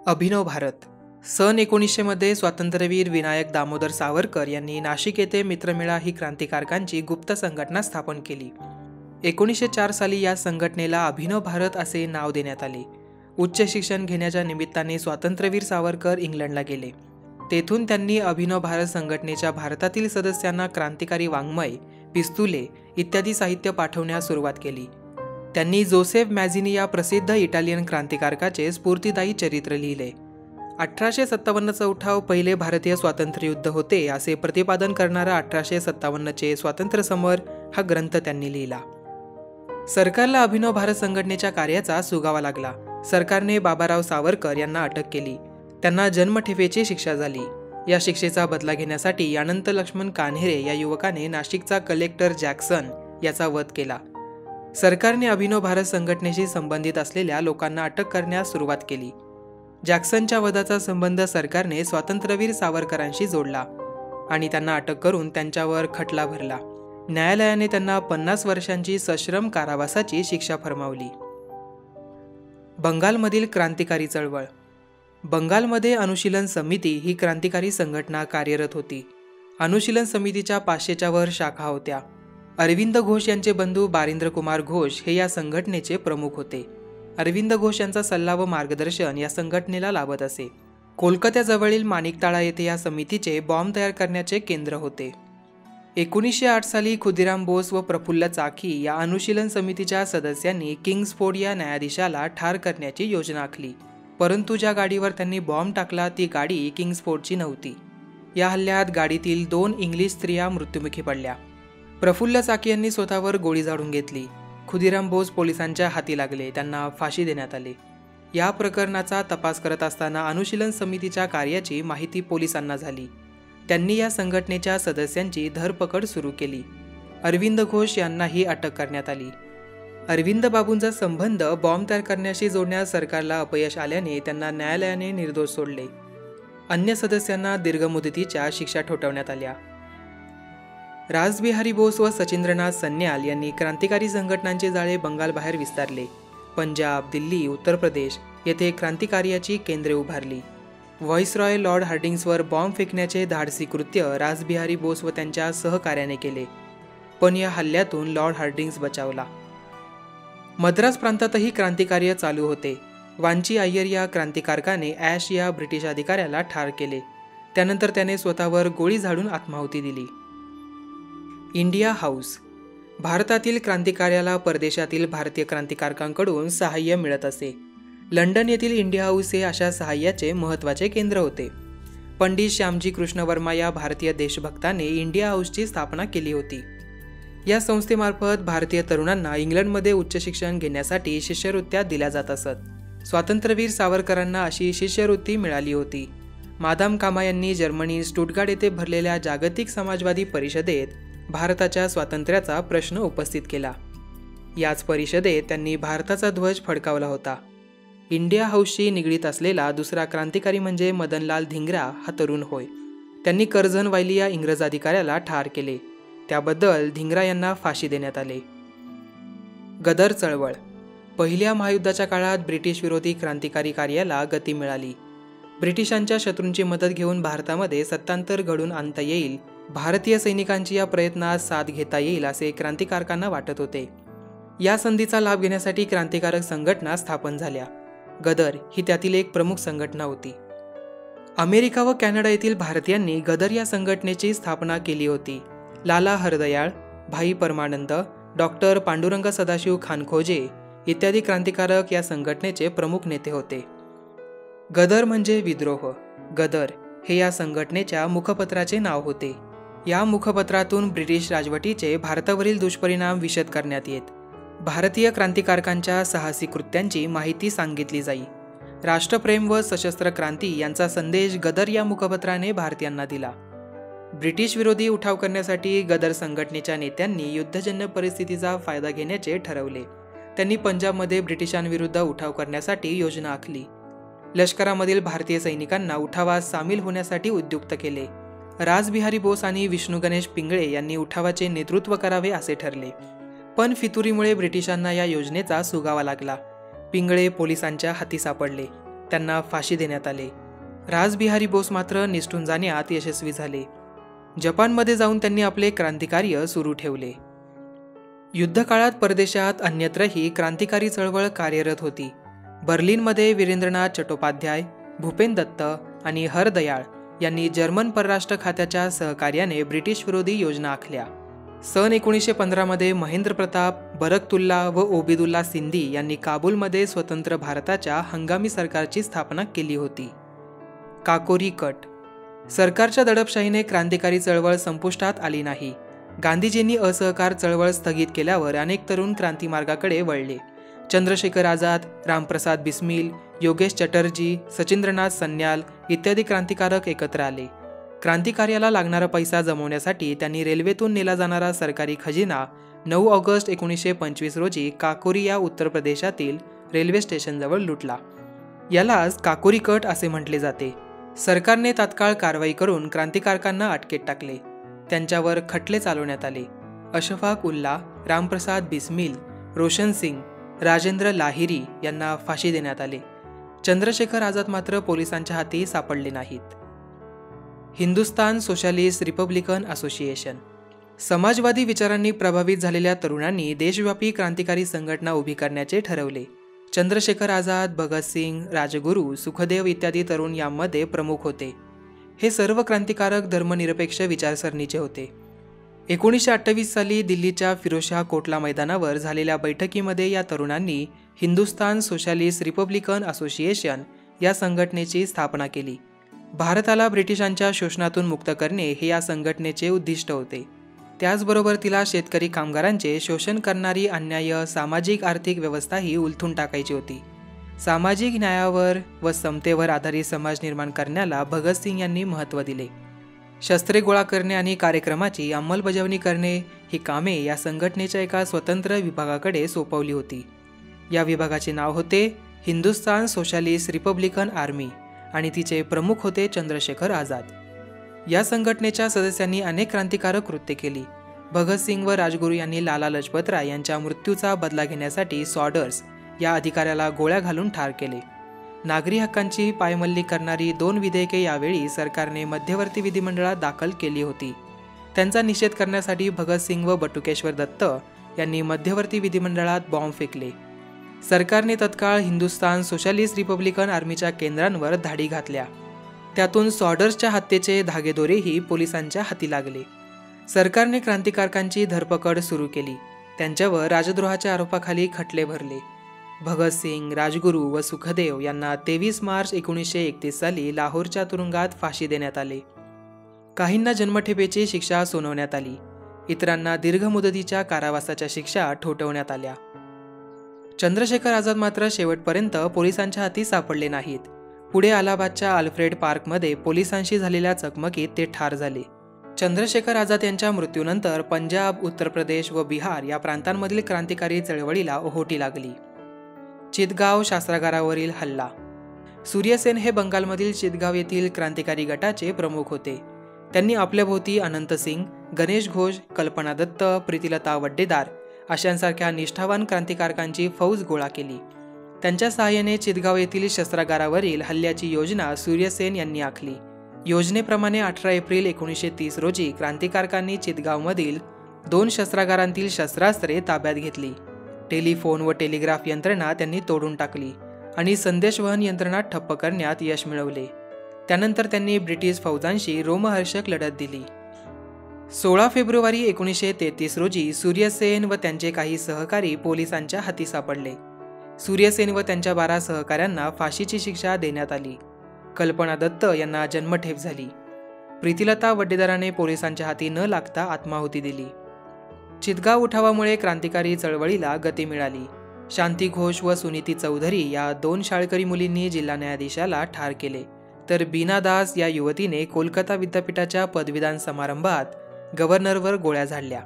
अभिनव भारत. सन 1900 मध्ये स्वातंत्र्यवीर विनायक दामोदर सावरकर यांनी नाशिक येथे मित्रमेळा ही क्रांतिकारकांची गुप्त संघटना स्थापन केली. 1904 साली या संघटनेला अभिनव भारत असे नाव देण्यात आले. उच्च शिक्षण घेण्याच्या निमित्ताने स्वातंत्र्यवीर सावरकर इंग्लंडला गेले. तेथून त्यांनी अभिनव भारत संघटनेच्या भारतातील सदस्यांना क्रांतिकारी वाङ्मय, पिस्तुले इत्यादी साहित्य पाठवण्यास सुरुवात केली. त्यांनी जोसेफ मॅझिनी या प्रसिद्ध इटालियन क्रांतिकारकाचे स्फूर्तिदायी चरित्र लिहिले. 1857चा उठाव पहिले भारतीय स्वातंत्र्य युद्ध होते असे प्रतिपादन करणारा 1857चे स्वातंत्र्य समर हा ग्रंथ त्यांनी लिहिला. सरकारला अभिनव भारत संघटनेच्या कार्याचा सुगावा लागला. सरकारने बाबाराव सावरकर यांना अटक केली. त्यांना जन्मठेपेची शिक्षा झाली. या शिक्षेचा बदला घेण्यासाठी अनंत लक्ष्मण कान्हेरे या युवकाने नाशिकचा कलेक्टर जॅक्सन याचा वध केला. सरकारने अभिनव भारत संघटनेशी संबंधित असलेल्या लोकांना अटक करण्यास सुरुवात केली. जॅक्सनच्या वधाचा संबंध सरकारने स्वातंत्र्यवीर सावरकरांशी जोडला आणि त्यांना अटक करून त्यांच्यावर खटला भरला. न्यायालयाने त्यांना 50 वर्षांची सश्रम कारावासाची शिक्षा फर्मावली. बंगालमधील क्रांतिकारी चळवळ. बंगालमध्ये अनुशीलन समिती ही क्रांतिकारी संघटना कार्यरत होती. अनुशीलन समितीच्या 500च्या वर शाखा होत्या. अरविंद घोष यांचे बंधू बारिंद्र कुमार घोष हे या संघटनेचे प्रमुख होते. अरविंद घोष यांचा सल्ला व मार्गदर्शन या संघटनेला लाभत असे. कोलकात्याजवळील माणिकताळा येथे या समितीचे बॉम्ब तयार करण्याचे केंद्र होते. 1908 साली खुदिराम बोस व प्रफुल्ल चाकी या अनुशीलन समितीच्या सदस्यांनी किंग्सफोर्ड या न्यायाधीशाला ठार करण्याची योजना आखली. परंतु ज्या गाडीवर त्यांनी बॉम्ब टाकला ती गाडी किंग्सफोर्डची नव्हती. या हल्ल्यात गाडीतील 2 इंग्लिश स्त्रिया मृत्युमुखी पडल्या. प्रफुल्ल चाकी यांनी स्वतःवर गोळी झाडून घेतली. खुदिराम बोस पोलिसांच्या हाती लागले. त्यांना फाशी देण्यात आली. या प्रकरणाचा तपास करत असताना अनुशीलन समितीच्या कार्याची माहिती पोलिसांना झाली. त्यांनी या संघटनेच्या सदस्यांची धरपकड सुरू केली. अरविंद घोष यांनाही अटक करण्यात आली. अरविंद बाबूंचा संबंध बॉम्ब तयार करण्याशी जोडण्यास सरकारला अपयश आल्याने त्यांना न्यायालयाने निर्दोष सोडले. अन्य सदस्यांना दीर्घ मुदतीच्या शिक्षा ठोठावण्यात आल्या. रासबिहारी बोस व सचिंद्रनाथ सन्याल यांनी क्रांतिकारी संघटनांचे जाळे बंगालबाहेर विस्तारले. पंजाब, दिल्ली, उत्तर प्रदेश येथे क्रांतिकार्याची केंद्रे उभारली. व्हाईसरॉय लॉर्ड हार्डिंग्सवर बॉम्ब फेकण्याचे धाडसी कृत्य रासबिहारी बोस व त्यांच्या सहकार्याने केले. पण या हल्ल्यातून लॉर्ड हार्डिंग्स बचावला. मद्रास प्रांतातही क्रांतिकार्य चालू होते. वांची अय्यर या क्रांतिकारकाने ॲश या ब्रिटिश अधिकाऱ्याला ठार केले. त्यानंतर त्याने स्वतःवर गोळी झाडून आत्माहुती दिली. India house. भारतातील क्रांतिकार्याला परदेशातील भारतीय क्रांतिकारकांकडून सहाय्य मिळत असे. लंडन येथील इंडिया हाऊस हे अशा सहाय्याचे महत्त्वाचे केंद्र होते. पंडित श्यामजी कृष्ण वर्मा या भारतीय देशभक्ताने इंडिया हाऊसची स्थापना केली होती. या संस्थेमार्फत भारतीय तरुणांना इंग्लंडमध्ये उच्च शिक्षण घेण्यासाठी शिष्यवृत्त्या दिल्या जात असत. स्वातंत्र्यवीर सावरकरांना अशी शिष्यवृत्ती मिळाली होती. मादाम कामा यांनी जर्मनी स्टुटगार्ट येथे भरलेल्या जागतिक समाजवादी परिषदेत भारताच्या स्वातंत्र्याचा प्रश्न उपस्थित केला. याच परिषदेत त्यांनी भारताचा ध्वज फडकावला होता. इंडिया हाऊसशी निगडीत असलेला दुसरा क्रांतिकारी म्हणजे मदनलाल धिंग्रा हा तरुण होय. त्यांनी कर्झन वायली या इंग्रज अधिकाऱ्याला ठार केले. त्याबद्दल धिंग्रा यांना फाशी देण्यात आले. गदर चळवळ. पहिल्या महायुद्धाच्या काळात ब्रिटिश विरोधी क्रांतिकारी कार्याला गती मिळाली. ब्रिटिशांच्या शत्रूंची मदत घेऊन भारतामध्ये सत्तांतर घडून आणता येईल, भारतीय सैनिकांची या प्रयत्नात साथ घेता येईल असे क्रांतिकारकांना वाटत होते. या संधीचा लाभ घेण्यासाठी क्रांतिकारक संघटना स्थापन झाल्या. गदर ही त्यातील एक प्रमुख संघटना होती. अमेरिका व कॅनडा येथील भारतीयांनी गदर या संघटनेची स्थापना केली होती. लाला हरदयाळ, भाई परमानंद, डॉक्टर पांडुरंग सदाशिव खानखोजे इत्यादी क्रांतिकारक या संघटनेचे प्रमुख नेते होते. गदर म्हणजे विद्रोह. गदर हे या संघटनेच्या मुखपत्राचे नाव होते. या मुखपत्रातून ब्रिटिश राजवटीचे भारतावरील दुष्परिणाम विशद करण्यात येत. भारतीय क्रांतिकारकांच्या साहसी कृत्यांची माहिती सांगितली जाई. राष्ट्रप्रेम व सशस्त्र क्रांती यांचा संदेश गदर या मुखपत्राने भारतीयांना दिला. ब्रिटिश विरोधी उठाव करण्यासाठी गदर संघटनेच्या नेत्यांनी युद्धजन्य परिस्थितीचा फायदा घेण्याचे ठरवले. त्यांनी पंजाबमध्ये ब्रिटिशांविरुद्ध उठाव करण्यासाठी योजना आखली. लष्करामधील भारतीय सैनिकांना उठावात सामील होण्यासाठी उद्युक्त केले. रासबिहारी बोस आणि विष्णू गणेश पिंगळे यांनी उठावाचे नेतृत्व करावे असे ठरले. पण फितुरीमुळे ब्रिटिशांना या योजनेचा सुगावा लागला. पिंगळे पोलिसांच्या हाती सापडले. त्यांना फाशी देण्यात आले. रासबिहारी बोस मात्र निसटून जाण्यात यशस्वी झाले. जपानमध्ये जाऊन त्यांनी आपले क्रांतिकार्य सुरू ठेवले. युद्धकाळात परदेशात अन्यत्रही क्रांतिकारी चळवळ कार्यरत होती. बर्लिनमध्ये वीरेंद्रनाथ चट्टोपाध्याय, भूपेन दत्त आणि हरदयाळ यांनी जर्मन परराष्ट्र खात्याच्या सहकार्याने ब्रिटिश विरोधी योजना आखल्या. सन 1915 मध्ये महेंद्र प्रताप, बरकतुल्ला व ओबिदुल्ला सिंधी यांनी काबूलमध्ये स्वतंत्र भारताच्या हंगामी सरकारची स्थापना केली होती. काकोरी कट. सरकारच्या दडपशाहीने क्रांतिकारी चळवळ संपुष्टात आली नाही. गांधीजींनी असहकार चळवळ स्थगित केल्यावर अनेक तरुण क्रांतिमार्गाकडे वळले. चंद्रशेखर आझाद, रामप्रसाद बिस्मिल, योगेश चटर्जी, सचिंद्रनाथ सन्याल इत्यादी क्रांतिकारक एकत्र आले. क्रांतिकार्याला लागणारा पैसा जमवण्यासाठी त्यांनी रेल्वेतून नेला जाणारा सरकारी खजिना 9 ऑगस्ट 1925 रोजी काकोरी या उत्तर प्रदेशातील रेल्वे स्टेशनजवळ लुटला. यालाच काकोरी कट असे म्हटले जाते. सरकारने तात्काळ कारवाई करून क्रांतिकारकांना अटकेत टाकले. त्यांच्यावर खटले चालवण्यात आले. अशफाक उल्ला, रामप्रसाद बिस्मिल, रोशन सिंग, राजेंद्र लाहिरी यांना फाशी देण्यात आले. चंद्रशेखर आझाद मात्र पोलिसांच्या हाती सापडले नाहीत. Hindustan Socialist Republican Association. समाजवादी विचारांनी प्रभावित झालेल्या तरुणांनी देशव्यापी क्रांतिकारी संघटना उभी करण्याचे ठरवले. चंद्रशेखर आझाद, भगतसिंग, राजगुरू, सुखदेव इत्यादी तरुण यामध्ये प्रमुख होते. हे सर्व क्रांतिकारक धर्मनिरपेक्ष विचारसरणीचे होते. 1928 साली दिल्लीच्या फिरोजशाह कोटला मैदानावर झालेल्या बैठकीमध्ये या तरुणांनी हिंदुस्तान सोशलिस्ट रिपब्लिकन असोसिएशन या संघटनेची स्थापना केली. भारताला ब्रिटिशांच्या शोषणातून मुक्त करणे हे या संघटनेचे उद्दिष्ट होते. त्याचबरोबर तिला शेतकरी कामगारांचे शोषण करणारी अन्याय्य सामाजिक आर्थिक व्यवस्थाही उलथून टाकायची होती. सामाजिक न्यायावर व समतेवर आधारित समाज निर्माण करण्याला भगतसिंग यांनी महत्त्व दिले. शस्त्रे गोळा करणे आणि कार्यक्रमाची अंमलबजावणी करणे ही कामे या संघटनेच्या एका स्वतंत्र विभागाकडे सोपवली होती. या विभागाचे नाव होते हिंदुस्तान सोशलिस्ट रिपब्लिकन आर्मी आणि तिचे प्रमुख होते चंद्रशेखर आझाद. या संघटनेच्या सदस्यांनी अनेक क्रांतिकारक कृत्ये केली. भगतसिंग व राजगुरू यांनी लाला लजपत राय यांच्या मृत्यूचा बदला घेण्यासाठी सॉर्डर्स या अधिकाऱ्याला गोळ्या घालून ठार केले. नागरी हक्कांची पायमल्ली करणारी 2 विधेयके यावेळी सरकारने मध्यवर्ती विधिमंडळात दाखल केली होती. त्यांचा निषेध करण्यासाठी भगतसिंग व बटुकेश्वर दत्त यांनी मध्यवर्ती विधिमंडळात बॉम्ब फेकले. सरकारने तत्काळ हिंदुस्तान सोशलिस्ट रिपब्लिकन आर्मीच्या केंद्रांवर धाडी घातल्या. त्यातून सॉर्डर्सच्या हत्येचे धागेदोरेही पोलिसांच्या हाती लागले. सरकारने क्रांतिकारकांची धरपकड सुरू केली. त्यांच्यावर राजद्रोहाच्या आरोपाखाली खटले भरले. भगतसिंग, राजगुरू व सुखदेव यांना 23 मार्च 1931 साली लाहोरच्या तुरुंगात फाशी देण्यात आले. काहींना जन्मठेपेची शिक्षा सुनावण्यात आली. इतरांना दीर्घ मुदतीच्या कारावासाच्या शिक्षा ठोठावण्यात आल्या. चंद्रशेखर आझाद मात्र शेवटपर्यंत पोलिसांच्या हाती सापडले नाहीत. पुढे अलाहाबादच्या अल्फ्रेड पार्कमध्ये पोलिसांशी झालेल्या चकमकीत ते ठार झाले. चंद्रशेखर आझाद यांच्या मृत्यूनंतर पंजाब, उत्तर प्रदेश व बिहार या प्रांतांमधील क्रांतिकारी चळवळीला ओहोटी लागली. चितगाव शस्त्रागारावरील हल्ला. सूर्यसेन हे बंगालमधील चितगाव येथील क्रांतिकारी गटाचे प्रमुख होते. त्यांनी आपल्याभोवती अनंत सिंग, गणेश घोष, कल्पना दत्त, प्रीतिलता वड्डेदार अशांसारख्या निष्ठावान क्रांतिकारकांची फौज गोळा केली. त्यांच्या सहाय्याने चितगाव येथील शस्त्रागारावरील हल्ल्याची योजना सूर्यसेन यांनी आखली. योजनेप्रमाणे 18 एप्रिल 1930 रोजी क्रांतिकारकांनी चितगावमधील 2 शस्त्रागारांतील शस्त्रास्त्रे ताब्यात घेतली. टेलिफोन व टेलिग्राफ यंत्रणा त्यांनी तोडून टाकली आणि संदेशवहन यंत्रणा ठप्प करण्यात यश मिळवले. त्यानंतर त्यांनी ब्रिटिश फौजांशी रोमहर्षक लढत दिली. 16 फेब्रुवारी 1933 रोजी सूर्यसेन व त्यांचे काही सहकारी पोलिसांच्या हाती सापडले. सूर्यसेन व त्यांच्या 12 सहकाऱ्यांना फाशीची शिक्षा देण्यात आली. कल्पना दत्त यांना जन्मठेप झाली. प्रीतिलता वड्डेदाराने पोलिसांच्या हाती न लागता आत्माहुती दिली. चितगाव उठावामुळे क्रांतिकारी चळवळीला गती मिळाली. शांती घोष व सुनीती चौधरी या 2 शाळकरी मुलींनी जिल्हा न्यायाधीशाला ठार केले, तर बीना दास या युवतीने कोलकाता विद्यापीठाच्या पदवीदान समारंभात गव्हर्नरवर गोळ्या झाडल्या.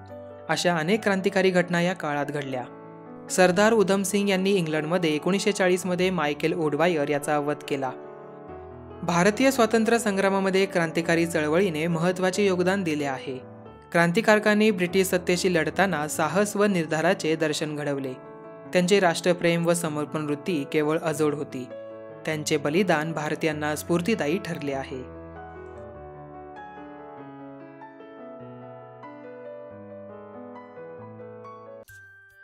अशा अनेक क्रांतिकारी घटना या काळात घडल्या. सरदार उधम सिंग यांनी इंग्लंडमध्ये 1940 मध्ये मायकेल ओडवायर याचा वध केला. भारतीय स्वातंत्र्य संग्रामामध्ये क्रांतिकारी चळवळीने महत्त्वाचे योगदान दिले आहे. क्रांतिकारकांनी ब्रिटिश सत्तेशी लढताना साहस व निर्धाराचे दर्शन घडवले. त्यांचे राष्ट्रप्रेम व समर्पण वृत्ती केवळ अजोड होती. त्यांचे बलिदान भारतीयांना स्फूर्तिदायी ठरले आहे.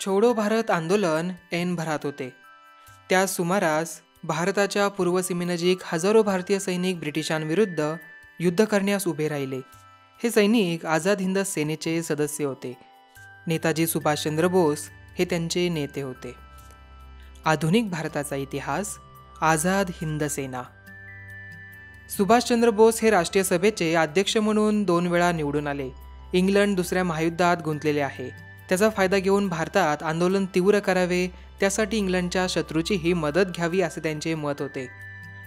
छोडो भारत आंदोलन ऐन भरात होते. त्या सुमारास भारताच्या पूर्व सीमेनजीक हजारो भारतीय सैनिक ब्रिटिशांविरुद्ध युद्ध करण्यास उभे राहिले. हे सैनिक आझाद हिंद सेनेचे सदस्य होते. नेताजी सुभाषचंद्र बोस हे त्यांचे नेते होते. आधुनिक भारताचा इतिहास. आझाद हिंद सेना. सुभाषचंद्र बोस हे राष्ट्रीय सभेचे अध्यक्ष म्हणून 2 वेळा निवडून आले. इंग्लंड दुसऱ्या महायुद्धात गुंतलेले आहे. त्याचा फायदा घेऊन भारतात आंदोलन तीव्र करावे, त्यासाठी इंग्लंडच्या शत्रूचीही मदत घ्यावी असे त्यांचे मत होते.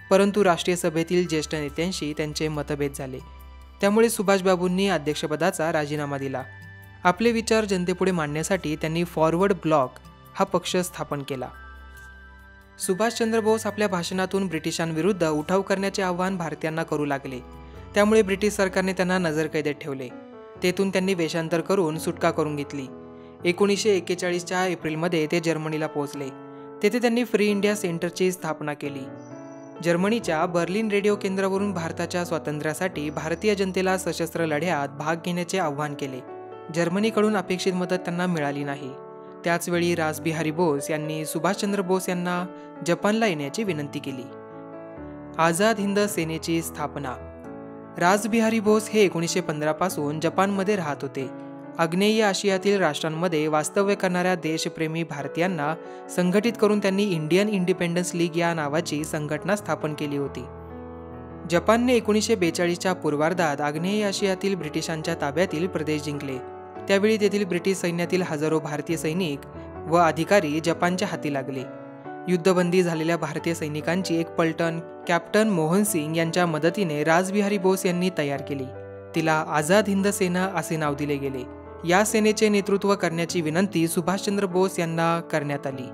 परंतु राष्ट्रीय सभेतील ज्येष्ठ नेत्यांशी त्यांचे मतभेद झाले. त्यामुळे सुभाषबाबूंनी अध्यक्षपदाचा राजीनामा दिला. आपले विचार जनतेपुढे मांडण्यासाठी त्यांनी फॉरवर्ड ब्लॉक हा पक्ष स्थापन केला. सुभाषचंद्र बोस आपल्या भाषणातून ब्रिटिशांविरुद्ध उठाव करण्याचे आवाहन भारतीयांना करू लागले. त्यामुळे ब्रिटिश सरकारने त्यांना नजरकैदेत ठेवले. तेथून त्यांनी वेषांतर करून सुटका करून घेतली. 1941च्या एप्रिलमध्ये ते जर्मनीला पोहोचले. तेथे त्यांनी फ्री इंडिया सेंटरची स्थापना केली. जर्मनीच्या बर्लिन रेडिओ केंद्रावरून भारताच्या स्वातंत्र्यासाठी भारतीय जनतेला सशस्त्र लढ्यात भाग घेण्याचे आवाहन केले. जर्मनीकडून अपेक्षित मदत त्यांना मिळाली नाही. त्याचवेळी रासबिहारी बोस यांनी सुभाषचंद्र बोस यांना जपानला येण्याची विनंती केली. आझाद हिंद सेनेची स्थापना. रासबिहारी बोस हे 1915 पासून जपानमध्ये राहत होते. आग्नेय आशियातील राष्ट्रांमध्ये वास्तव्य करणाऱ्या देशप्रेमी भारतीयांना संघटित करून त्यांनी इंडियन इंडिपेंडन्स लीग या नावाची संघटना स्थापन केली होती. जपानने 1942च्या पूर्वार्धात आग्नेय आशियातील ब्रिटिशांच्या ताब्यातील प्रदेश जिंकले. त्यावेळी तेथील ब्रिटिश सैन्यातील हजारो भारतीय सैनिक व अधिकारी जपानच्या हाती लागले. युद्धबंदी झालेल्या भारतीय सैनिकांची एक पलटण कॅप्टन मोहन सिंग यांच्या मदतीने रासबिहारी बोस यांनी तयार केली. तिला आझाद हिंद सेना असे नाव दिले गेले. या सेनेचे नेतृत्व करण्याची विनंती सुभाषचंद्र बोस यांना करण्यात आली.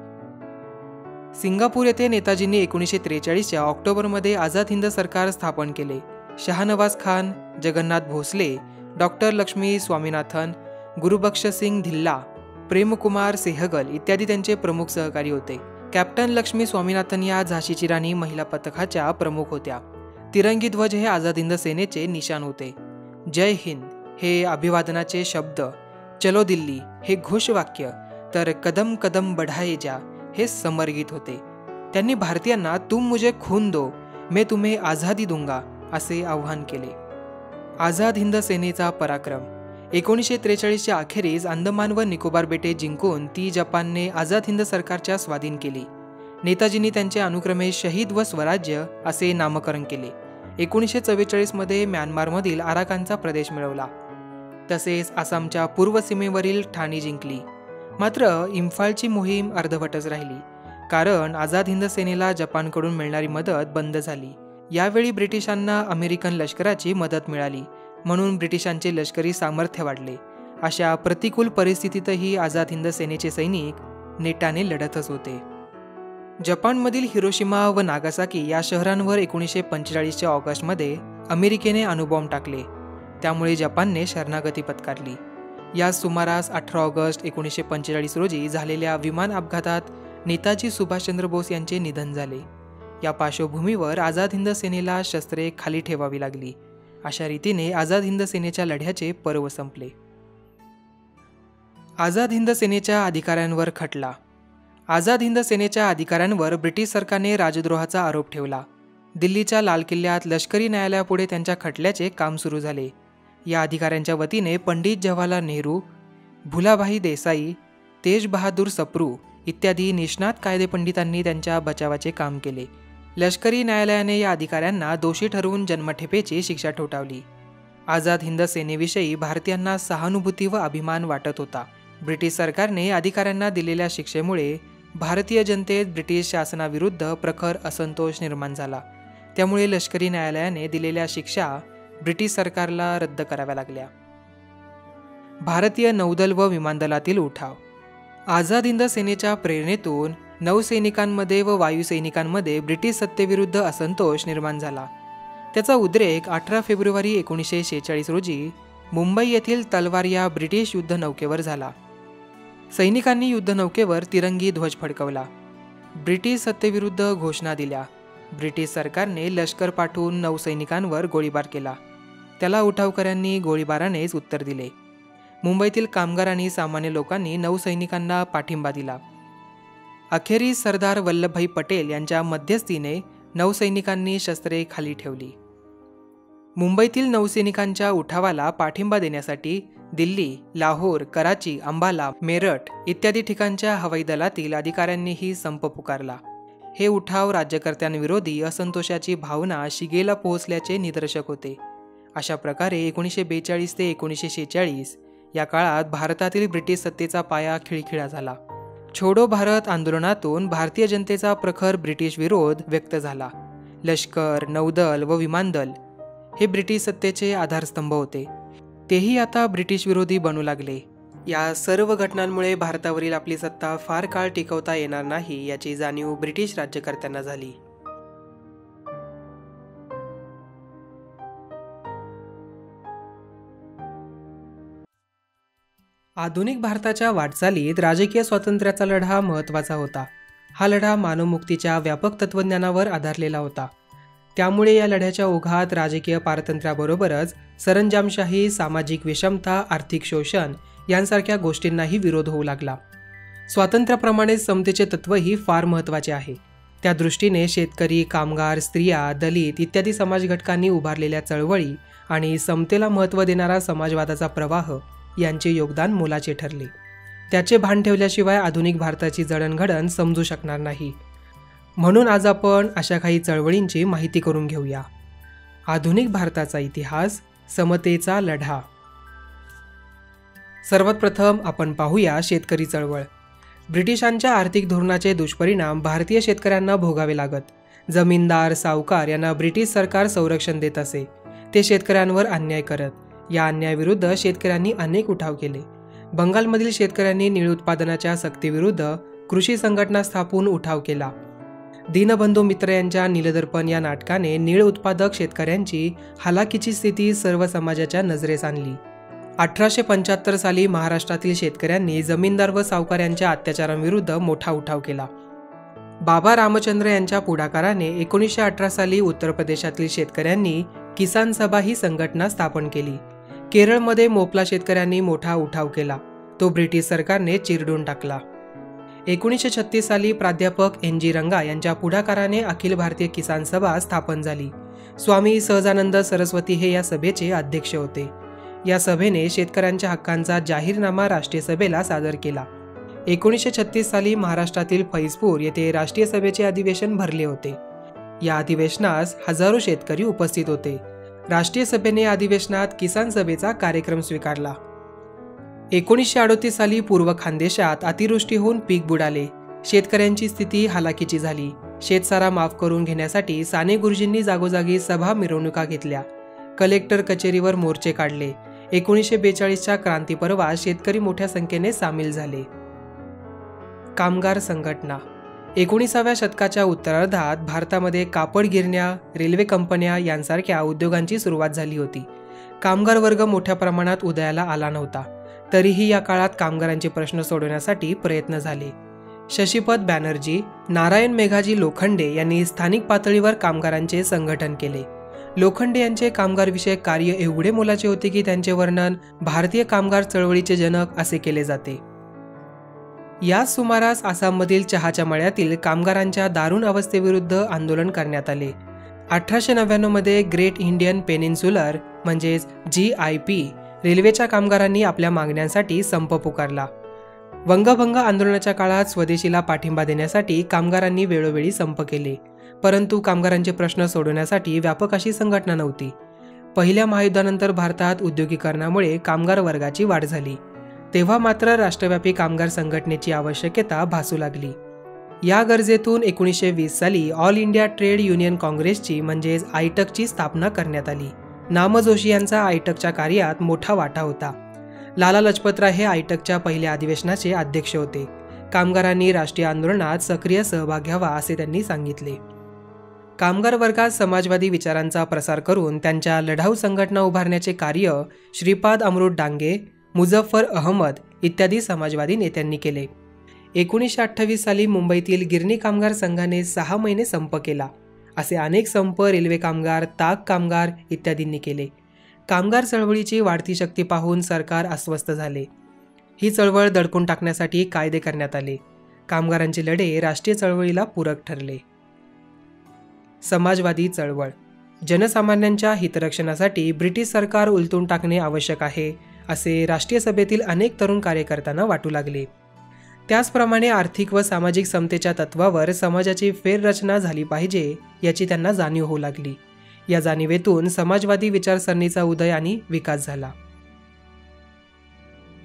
सिंगापूर येथे नेताजींनी 1943च्या ऑक्टोबरमध्ये आझाद हिंद सरकार स्थापन केले. शहानवाज खान, जगन्नाथ भोसले, डॉक्टर लक्ष्मी स्वामीनाथन, गुरुबख्श सिंग धिल्ला, प्रेमकुमार सेहगल इत्यादी त्यांचे प्रमुख सहकारी होते. कॅप्टन लक्ष्मी स्वामीनाथन या झाशीची राणी महिला पथकाच्या प्रमुख होत्या. तिरंगी ध्वज हे आझाद हिंद सेनेचे निशाण होते. जय हिंद हे अभिवादनाचे शब्द, चलो दिल्ली हे घोषवाक्य, तर कदम कदम बढ़ाए जा हे समरगीत होते. त्यांनी भारतीयांना तुम मुझे खून दो, मैं तुम्हें आझादी दूंगा असे आवाहन केले. आझाद हिंद सेनेचा पराक्रम. 1943च्या अखेरीस अंदमान व निकोबार बेटे जिंकून ती जपानने आझाद हिंद सरकारच्या स्वाधीन केली. नेताजींनी त्यांचे अनुक्रमे शहीद व स्वराज्य असे नामकरण केले. 1944मध्ये म्यानमारमधील आराकानचा प्रदेश मिळवला. तसेच आसामच्या पूर्व सीमेवरील ठाणी जिंकली. मात्र इम्फालची मोहीम अर्धवटच राहिली, कारण आझाद हिंद सेनेला जपानकडून मिळणारी मदत बंद झाली. यावेळी ब्रिटिशांना अमेरिकन लष्कराची मदत मिळाली, म्हणून ब्रिटिशांचे लष्करी सामर्थ्य वाढले. अशा प्रतिकूल परिस्थितीतही आझाद हिंद सेनेचे सैनिक नेटाने लढतच होते. जपानमधील हिरोशिमा व नागासाकी या शहरांवर 1945च्या ऑगस्टमध्ये अमेरिकेने अणुबॉम्ब टाकले. त्यामुळे जपानने शरणागती पत्करली. या सुमारास 18 ऑगस्ट 1945 रोजी झालेल्या विमान अपघातात नेताजी सुभाषचंद्र बोस यांचे निधन झाले. या पार्श्वभूमीवर आझाद हिंद सेनेला शस्त्रे खाली ठेवावी लागली. अशा रीतीने आझाद हिंद सेनेच्या लढ्याचे पर्व संपले. आझाद हिंद सेनेच्या अधिकाऱ्यांवर खटला. आझाद हिंद सेनेच्या अधिकाऱ्यांवर ब्रिटिश सरकारने राजद्रोहाचा आरोप ठेवला. दिल्लीच्या लाल किल्ल्यात लष्करी न्यायालयापुढे त्यांच्या खटल्याचे काम सुरू झाले. या अधिकाऱ्यांच्या वतीने पंडित जवाहरलाल नेहरू, भुलाभाई देसाई, तेज बहादूर सप्रू इत्यादी निष्णात कायदेपंडितांनी त्यांच्या बचावाचे काम केले. लष्करी न्यायालयाने या अधिकाऱ्यांना दोषी ठरवून जन्मठेपेची शिक्षा ठोठावली. आझाद हिंद सेनेविषयी भारतीयांना सहानुभूती व अभिमान वाटत होता. ब्रिटिश सरकारने अधिकाऱ्यांना दिलेल्या शिक्षेमुळे भारतीय जनतेत ब्रिटिश शासनाविरुद्ध प्रखर असंतोष निर्माण झाला. त्यामुळे लष्करी न्यायालयाने दिलेल्या शिक्षा ब्रिटिश सरकारला रद्द कराव्या लागल्या. भारतीय नौदल व विमानदलातील उठाव. आझाद हिंद सेनेच्या प्रेरणेतून नौसैनिकांमध्ये व वायुसैनिकांमध्ये ब्रिटिश सत्तेविरुद्ध असंतोष निर्माण झाला. त्याचा उद्रेक 18 फेब्रुवारी 1946 रोजी मुंबई येथील तलवार या ब्रिटिश युद्धनौकेवर झाला. सैनिकांनी युद्धनौकेवर तिरंगी ध्वज फडकवला. ब्रिटिश सत्तेविरुद्ध घोषणा दिल्या. ब्रिटिश सरकारने लष्कर पाठवून नौसैनिकांवर गोळीबार केला. त्याला उठावकऱ्यांनी गोळीबारानेच उत्तर दिले. मुंबईतील कामगार आणि सामान्य लोकांनी नौसैनिकांना पाठिंबा दिला. अखेरीस सरदार वल्लभभाई पटेल यांच्या मध्यस्थीने नौसैनिकांनी शस्त्रे खाली ठेवली. मुंबईतील नौसैनिकांच्या उठावाला पाठिंबा देण्यासाठी दिल्ली, लाहोर, कराची, अंबाला, मेरठ इत्यादी ठिकाणच्या हवाई दलातील अधिकाऱ्यांनीही संप पुकारला. हे उठाव राज्यकर्त्यांविरोधी असंतोषाची भावना शिगेला पोहोचल्याचे निदर्शक होते. अशा प्रकारे 1942 ते 1946 या काळात भारतातील ब्रिटिश सत्तेचा पाया खिळखिळा झाला. छोडो भारत आंदोलनातून भारतीय जनतेचा प्रखर ब्रिटिश विरोध व्यक्त झाला. लष्कर, नौदल व विमानदल हे ब्रिटिश सत्तेचे आधारस्तंभ होते. तेही आता ब्रिटिश विरोधी बनू लागले. या सर्व घटनांमुळे भारतावरील आपली सत्ता फार काळ टिकवता येणार नाही याची जाणीव ब्रिटिश राज्यकर्त्यांना झाली. आधुनिक भारताच्या वाटचालीत राजकीय स्वातंत्र्याचा लढा महत्त्वाचा होता. हा लढा मानवमुक्तीच्या व्यापक तत्त्वज्ञानावर आधारलेला होता. त्यामुळे या लढ्याच्या ओघात राजकीय पारतंत्र्याबरोबरच सरंजामशाही, सामाजिक विषमता, आर्थिक शोषण यांसारख्या गोष्टींनाही विरोध होऊ लागला. स्वातंत्र्याप्रमाणेच समतेचे तत्त्वही फार महत्त्वाचे आहे. त्या दृष्टीने शेतकरी, कामगार, स्त्रिया, दलित इत्यादी समाज घटकांनी उभारलेल्या चळवळी आणि समतेला महत्त्व देणारा समाजवादाचा प्रवाह यांचे योगदान मोलाचे ठरले. त्याचे भान ठेवल्याशिवाय आधुनिक भारताची जडणघडण समजू शकणार नाही. म्हणून आज आपण अशा काही चळवळींची माहिती करून घेऊया. आधुनिक भारताचा इतिहास, समतेचा लढा. सर्वात प्रथम आपण पाहूया शेतकरी चळवळ. ब्रिटिशांच्या आर्थिक धोरणाचे दुष्परिणाम भारतीय शेतकऱ्यांना भोगावे लागत. जमीनदार, सावकार यांना ब्रिटिश सरकार संरक्षण देत असे. ते शेतकऱ्यांवर अन्याय करत. या अन्यायाविरुद्ध शेतकऱ्यांनी अनेक उठाव केले. बंगालमधील शेतकऱ्यांनी नीळ उत्पादनाच्या सक्तीविरुद्ध कृषी संघटना स्थापून उठाव केला. दीनबंधू मित्र यांच्या नीलदर्पण या नाटकाने नीळ उत्पादक शेतकऱ्यांची हालाकीची स्थिती सर्व समाजाच्या नजरेस आणली. 1875 साली महाराष्ट्रातील शेतकऱ्यांनी जमीनदार व सावकार यांच्या अत्याचारांविरुद्ध मोठा उठाव केला. बाबा रामचंद्र यांच्या पुढाकाराने 1918 साली उत्तर प्रदेशातील शेतकऱ्यांनी किसान सभा ही संघटना स्थापन केली. केरळमध्ये मोपला शेतकऱ्यांनी मोठा उठाव केला. तो ब्रिटिश सरकारने चिरडून टाकला. 1936 साली प्राध्यापक NG रंगा यांच्या पुढाकाराने अखिल भारतीय किसान सभा स्थापन झाली. स्वामी सहजानंद सरस्वती हे या सभेचे अध्यक्ष होते. या सभेने शेतकऱ्यांच्या हक्कांचा जाहीरनामा राष्ट्रीय सभेला सादर केला. 1936 साली महाराष्ट्रातील फैजपूर येथे राष्ट्रीय सभेचे अधिवेशन भरले होते. या अधिवेशनास हजारो शेतकरी उपस्थित होते. राष्ट्रीय सभेने या अधिवेशनात किसान सभेचा कार्यक्रम स्वीकारला. 1938 साली पूर्व खानदेशात अतिवृष्टी होऊन पीक बुडाले. शेतकऱ्यांची स्थिती हालाकीची झाली. शेतसारा माफ करून घेण्यासाठी साने गुरुजींनी जागोजागी सभा, मिरवणुका घेतल्या. कलेक्टर कचेरीवर मोर्चे काढले. 1942च्या क्रांती पर्वात शेतकरी मोठ्या संख्येने सामील झाले. कामगार संघटना. 19व्या शतकाच्या उत्तरार्धात भारतामध्ये कापड गिरण्या, रेल्वे कंपन्या यांसारख्या उद्योगांची सुरुवात झाली होती. कामगार वर्ग मोठ्या प्रमाणात उदयाला आला नव्हता. तरीही या काळात कामगारांचे प्रश्न सोडवण्यासाठी प्रयत्न झाले. शशीपत बॅनर्जी, नारायण मेघाजी लोखंडे यांनी स्थानिक पातळीवर कामगारांचे संघटन केले. लोखंडे यांचे कामगारविषयक कार्य एवढे मोलाचे होते की त्यांचे वर्णन भारतीय कामगार चळवळीचे जनक असे केले जाते. याच सुमारास आसाममधील चहाच्या मळ्यातील कामगारांच्या दारुण अवस्थेविरुद्ध आंदोलन करण्यात आले. 1899 मध्ये ग्रेट इंडियन पेनिन्सुलर म्हणजेच GIP रेल्वेच्या कामगारांनी आपल्या मागण्यांसाठी संप पुकारला. वंगभंग आंदोलनाच्या काळात स्वदेशीला पाठिंबा देण्यासाठी कामगारांनी वेळोवेळी संप केले. परंतु कामगारांचे प्रश्न सोडवण्यासाठी व्यापक अशी संघटना नव्हती. पहिल्या महायुद्धानंतर भारतात उद्योगीकरणामुळे कामगार वर्गाची वाढ झाली. तेव्हा मात्र राष्ट्रव्यापी कामगार संघटनेची आवश्यकता भासू लागली. या गरजेतून 1920 साली ऑल इंडिया ट्रेड युनियन काँग्रेसची म्हणजेच आयटकची स्थापना करण्यात आली. नामजोशी यांचा आयटकच्या कार्यात मोठा वाटा होता. लाला लजपतराय हे आयटकच्या पहिल्या अधिवेशनाचे अध्यक्ष होते. कामगारांनी राष्ट्रीय आंदोलनात सक्रिय सहभाग घ्यावा असे त्यांनी सांगितले. कामगार वर्गात समाजवादी विचारांचा प्रसार करून त्यांच्या लढाऊ संघटना उभारण्याचे कार्य श्रीपाद अमृत डांगे, मुझफ्फर अहमद इत्यादी समाजवादी नेत्यांनी केले. 1928 साली मुंबईतील गिरणी कामगार संघाने 6 महिने संप केला. असे अनेक संप रेल्वे कामगार, ताग कामगार इत्यादींनी केले. कामगार चळवळीची वाढती शक्ती पाहून सरकार अस्वस्थ झाले. ही चळवळ दडपून टाकण्यासाठी कायदे करण्यात आले. कामगारांचे लढे राष्ट्रीय चळवळीला पूरक ठरले. समाजवादी चळवळ. जनसामान्यांच्या हितरक्षणासाठी ब्रिटिश सरकार उलटून टाकणे आवश्यक आहे असे राष्ट्रीय सभेतील अनेक तरुण कार्यकर्त्यांना वाटू लागले. त्याचप्रमाणे आर्थिक व सामाजिक समतेच्या तत्वावर समाजाची फेररचना झाली पाहिजे याची त्यांना जाणीव होऊ लागली. या जाणीवेतून समाजवादी विचारसरणीचा उदय आणि विकास झाला.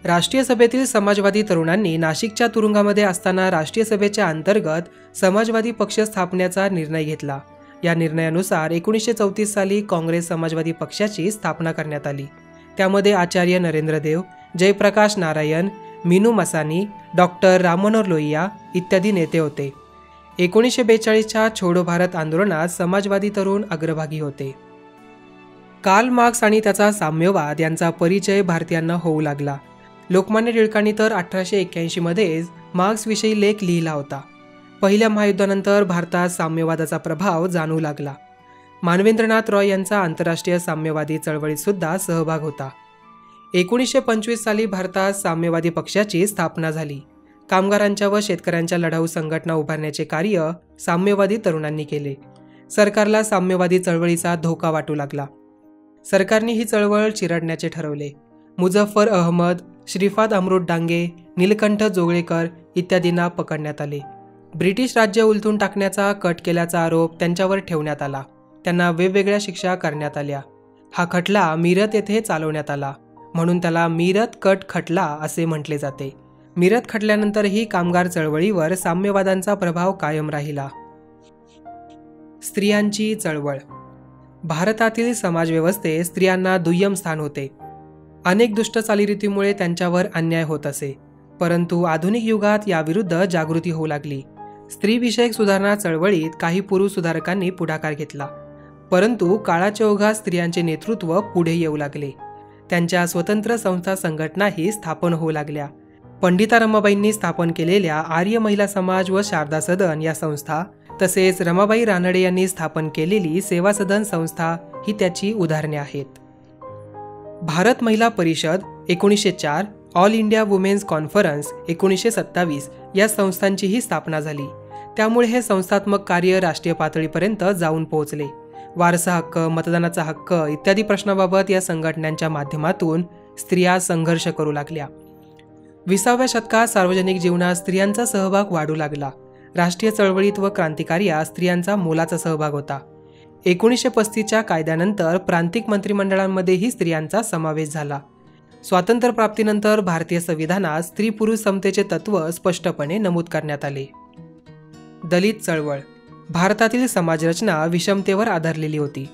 राष्ट्रीय सभेतील समाजवादी तरुणांनी नाशिकच्या तुरुंगामध्ये असताना राष्ट्रीय सभेच्या अंतर्गत समाजवादी पक्ष स्थापण्याचा निर्णय घेतला. या निर्णयानुसार 1934 साली काँग्रेस समाजवादी पक्षाची स्थापना करण्यात आली. त्यामध्ये आचार्य नरेंद्र देव, जयप्रकाश नारायण, मीनू मसानी, डॉक्टर राममनोहर लोहिया इत्यादी नेते होते. 1942च्या छोडो भारत आंदोलनात समाजवादी तरुण अग्रभागी होते. कार्ल मार्क्स आणि त्याचा साम्यवाद यांचा परिचय भारतीयांना होऊ लागला. लोकमान्य टिळकांनी तर 1881 मध्येच मार्क्सविषयी लेख लिहिला होता. पहिल्या महायुद्धानंतर भारतात साम्यवादाचा प्रभाव जाणवू लागला. मानवेंद्रनाथ रॉय यांचा आंतरराष्ट्रीय साम्यवादी चळवळीत सुद्धा सहभाग होता. 1925 साली भारतात साम्यवादी पक्षाची स्थापना झाली. कामगारांच्या व शेतकऱ्यांच्या लढाऊ संघटना उभारण्याचे कार्य साम्यवादी तरुणांनी केले. सरकारला साम्यवादी चळवळीचा धोका वाटू लागला. सरकारने ही चळवळ चिरडण्याचे ठरवले. मुझफ्फर अहमद, श्रीपाद अमृत डांगे, नीलकंठ जोगळेकर इत्यादींना पकडण्यात आले. ब्रिटिश राज्य उलथून टाकण्याचा कट केल्याचा आरोप त्यांच्यावर ठेवण्यात आला. त्यांना वेगवेगळ्या शिक्षा करण्यात आल्या. हा खटला मीरत येथे चालवण्यात आला, म्हणून त्याला मीरत कट खटला असे म्हटले जाते. मीरत खटल्यानंतरही कामगार चळवळीवर साम्यवादांचा प्रभाव कायम राहिला. स्त्रियांची चळवळ. भारतातील समाजव्यवस्थेत स्त्रियांना दुय्यम स्थान होते. अनेक दुष्ट चालीरीतीमुळे त्यांच्यावर अन्याय होत असे. परंतु आधुनिक युगात याविरुद्ध जागृती होऊ लागली. स्त्रीविषयक सुधारणा चळवळीत काही पुरुष सुधारकांनी पुढाकार घेतला, परंतु काळाच्या ओघात स्त्रियांचे नेतृत्व पुढे येऊ लागले. त्यांच्या स्वतंत्र संस्था संघटनाही स्थापन होऊ लागल्या. पंडिता रमाबाईंनी स्थापन केलेल्या आर्य महिला समाज व शारदा सदन या संस्था, तसेच रमाबाई रानडे यांनी स्थापन केलेली सेवा सदन संस्था ही त्याची उदाहरणे आहेत. भारत महिला परिषद 1904, ऑल इंडिया वुमेन्स कॉन्फरन्स 1927 या संस्थांचीही स्थापना झाली. त्यामुळे हे संस्थात्मक कार्य राष्ट्रीय पातळीपर्यंत जाऊन पोहोचले. वारसा हक्क, मतदानाचा हक्क इत्यादी प्रश्नाबाबत या संघटनांच्या माध्यमातून स्त्रिया संघर्ष करू लागल्या. 20व्या शतकात सार्वजनिक जीवनात स्त्रियांचा सहभाग वाढू लागला. राष्ट्रीय चळवळीत व क्रांतिकार्यात स्त्रियांचा मोलाचा सहभाग होता. 1935च्या कायद्यानंतर प्रांतिक मंत्रिमंडळांमध्येही स्त्रियांचा समावेश झाला. स्वातंत्र्यप्राप्तीनंतर भारतीय संविधानात स्त्री पुरुष समतेचे तत्व स्पष्टपणे नमूद करण्यात आले. दलित चळवळ. भारतातील समाजरचना विषमतेवर आधारलेली होती.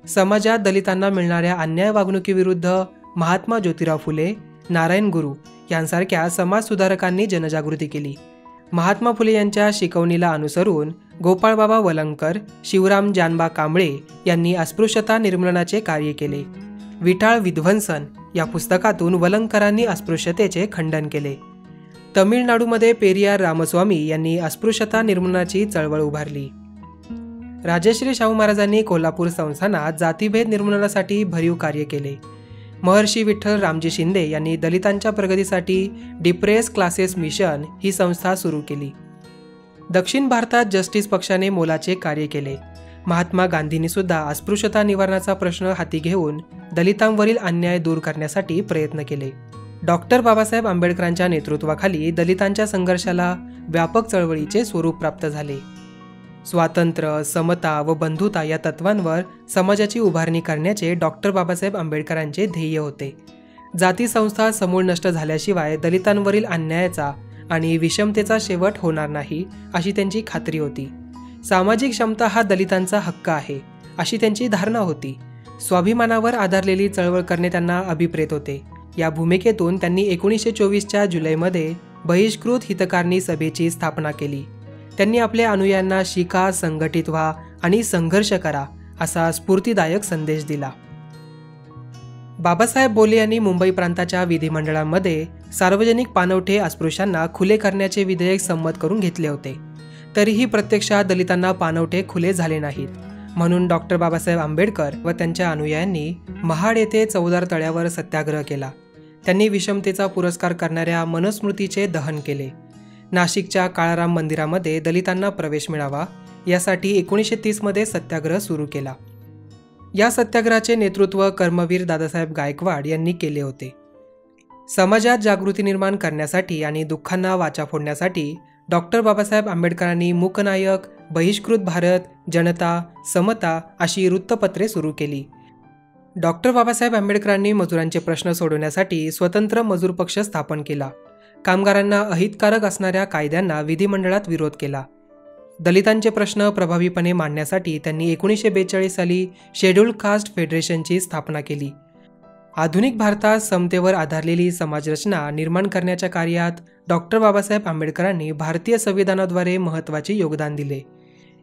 समाजात दलितांना मिळणाऱ्या अन्याय वागणुकीविरुद्ध महात्मा ज्योतिराव फुले, नारायण गुरु यांसारख्या समाजसुधारकांनी जनजागृती केली. महात्मा फुले यांच्या शिकवणीला अनुसरून गोपाळबाबा वलंगकर, शिवराम जानबा कांबळे यांनी अस्पृश्यता निर्मूलनाचे कार्य केले. विटाळ विध्वंसन या पुस्तकातून वलंगकरांनी अस्पृश्यतेचे खंडन केले. तमिळनाडूमध्ये पेरियार रामस्वामी यांनी अस्पृश्यता निर्मूलनाची चळवळ उभारली. राजश्री शाहू महाराजांनी कोल्हापूर संस्थानात जातीभेद निर्मूलनासाठी भरीव कार्य केले. महर्षी विठ्ठल रामजी शिंदे यांनी दलितांच्या प्रगतीसाठी डिप्रेस क्लासेस मिशन ही संस्था सुरू केली. दक्षिण भारतात जस्टिस पक्षाने मोलाचे कार्य केले. महात्मा गांधींनी सुद्धा अस्पृश्यता निवारणाचा प्रश्न हाती घेऊन दलितांवरील अन्याय दूर करण्यासाठी प्रयत्न केले. डॉक्टर बाबासाहेब आंबेडकरांच्या नेतृत्वाखाली दलितांच्या संघर्षाला व्यापक चळवळीचे स्वरूप प्राप्त झाले. स्वातंत्र्य, समता व बंधुता या तत्वांवर समाजाची उभारणी करण्याचे डॉक्टर बाबासाहेब आंबेडकरांचे ध्येय होते. जाती संस्था समूळ नष्ट झाल्याशिवाय दलितांवरील अन्यायाचा आणि विषमतेचा शेवट होणार नाही अशी त्यांची खात्री होती. सामाजिक क्षमता हा दलितांचा हक्क आहे अशी त्यांची धारणा होती. स्वाभिमानावर आधारलेली चळवळ करणे त्यांना अभिप्रेत होते. या भूमिकेतून त्यांनी 1924च्या जुलैमध्ये बहिष्कृत हितकारणी सभेची स्थापना केली. त्यांनी आपल्या अनुयायांना शिका, संघटित व्हा आणि संघर्ष करा असा स्फूर्तिदायक संदेश दिला. बाबासाहेब बोले यांनी मुंबई प्रांताच्या विधिमंडळामध्ये सार्वजनिक पाणवठे अस्पृश्यांना खुले करण्याचे विधेयक संमत करून घेतले होते. तरीही प्रत्यक्षात दलितांना पाणवठे खुले झाले नाहीत. म्हणून डॉक्टर बाबासाहेब आंबेडकर व त्यांच्या अनुयायांनी महाड येथे चौदार तळ्यावर सत्याग्रह केला. त्यांनी विषमतेचा पुरस्कार करणाऱ्या मनुस्मृतीचे दहन केले. नाशिकच्या काळाराम मंदिरामध्ये दलितांना प्रवेश मिळावा यासाठी 1930मध्ये सत्याग्रह सुरू केला. या सत्याग्रहाचे नेतृत्व कर्मवीर दादासाहेब गायकवाड यांनी केले होते. समाजात जागृती निर्माण करण्यासाठी आणि दुःखांना वाचा फोडण्यासाठी डॉक्टर बाबासाहेब आंबेडकरांनी मूकनायक, बहिष्कृत भारत, जनता, समता अशी वृत्तपत्रे सुरू केली. डॉक्टर बाबासाहेब आंबेडकरांनी मजुरांचे प्रश्न सोडवण्यासाठी स्वतंत्र मजूर पक्ष स्थापन केला. कामगारांना अहितकारक असणाऱ्या कायद्यांना विधिमंडळात विरोध केला. दलितांचे प्रश्न प्रभावीपणे मांडण्यासाठी त्यांनी 1942 साली शेड्यूल्ड कास्ट फेडरेशनची स्थापना केली. आधुनिक भारतात समतेवर आधारलेली समाजरचना निर्माण करण्याच्या कार्यात डॉक्टर बाबासाहेब आंबेडकरांनी भारतीय संविधानाद्वारे महत्त्वाचे योगदान दिले.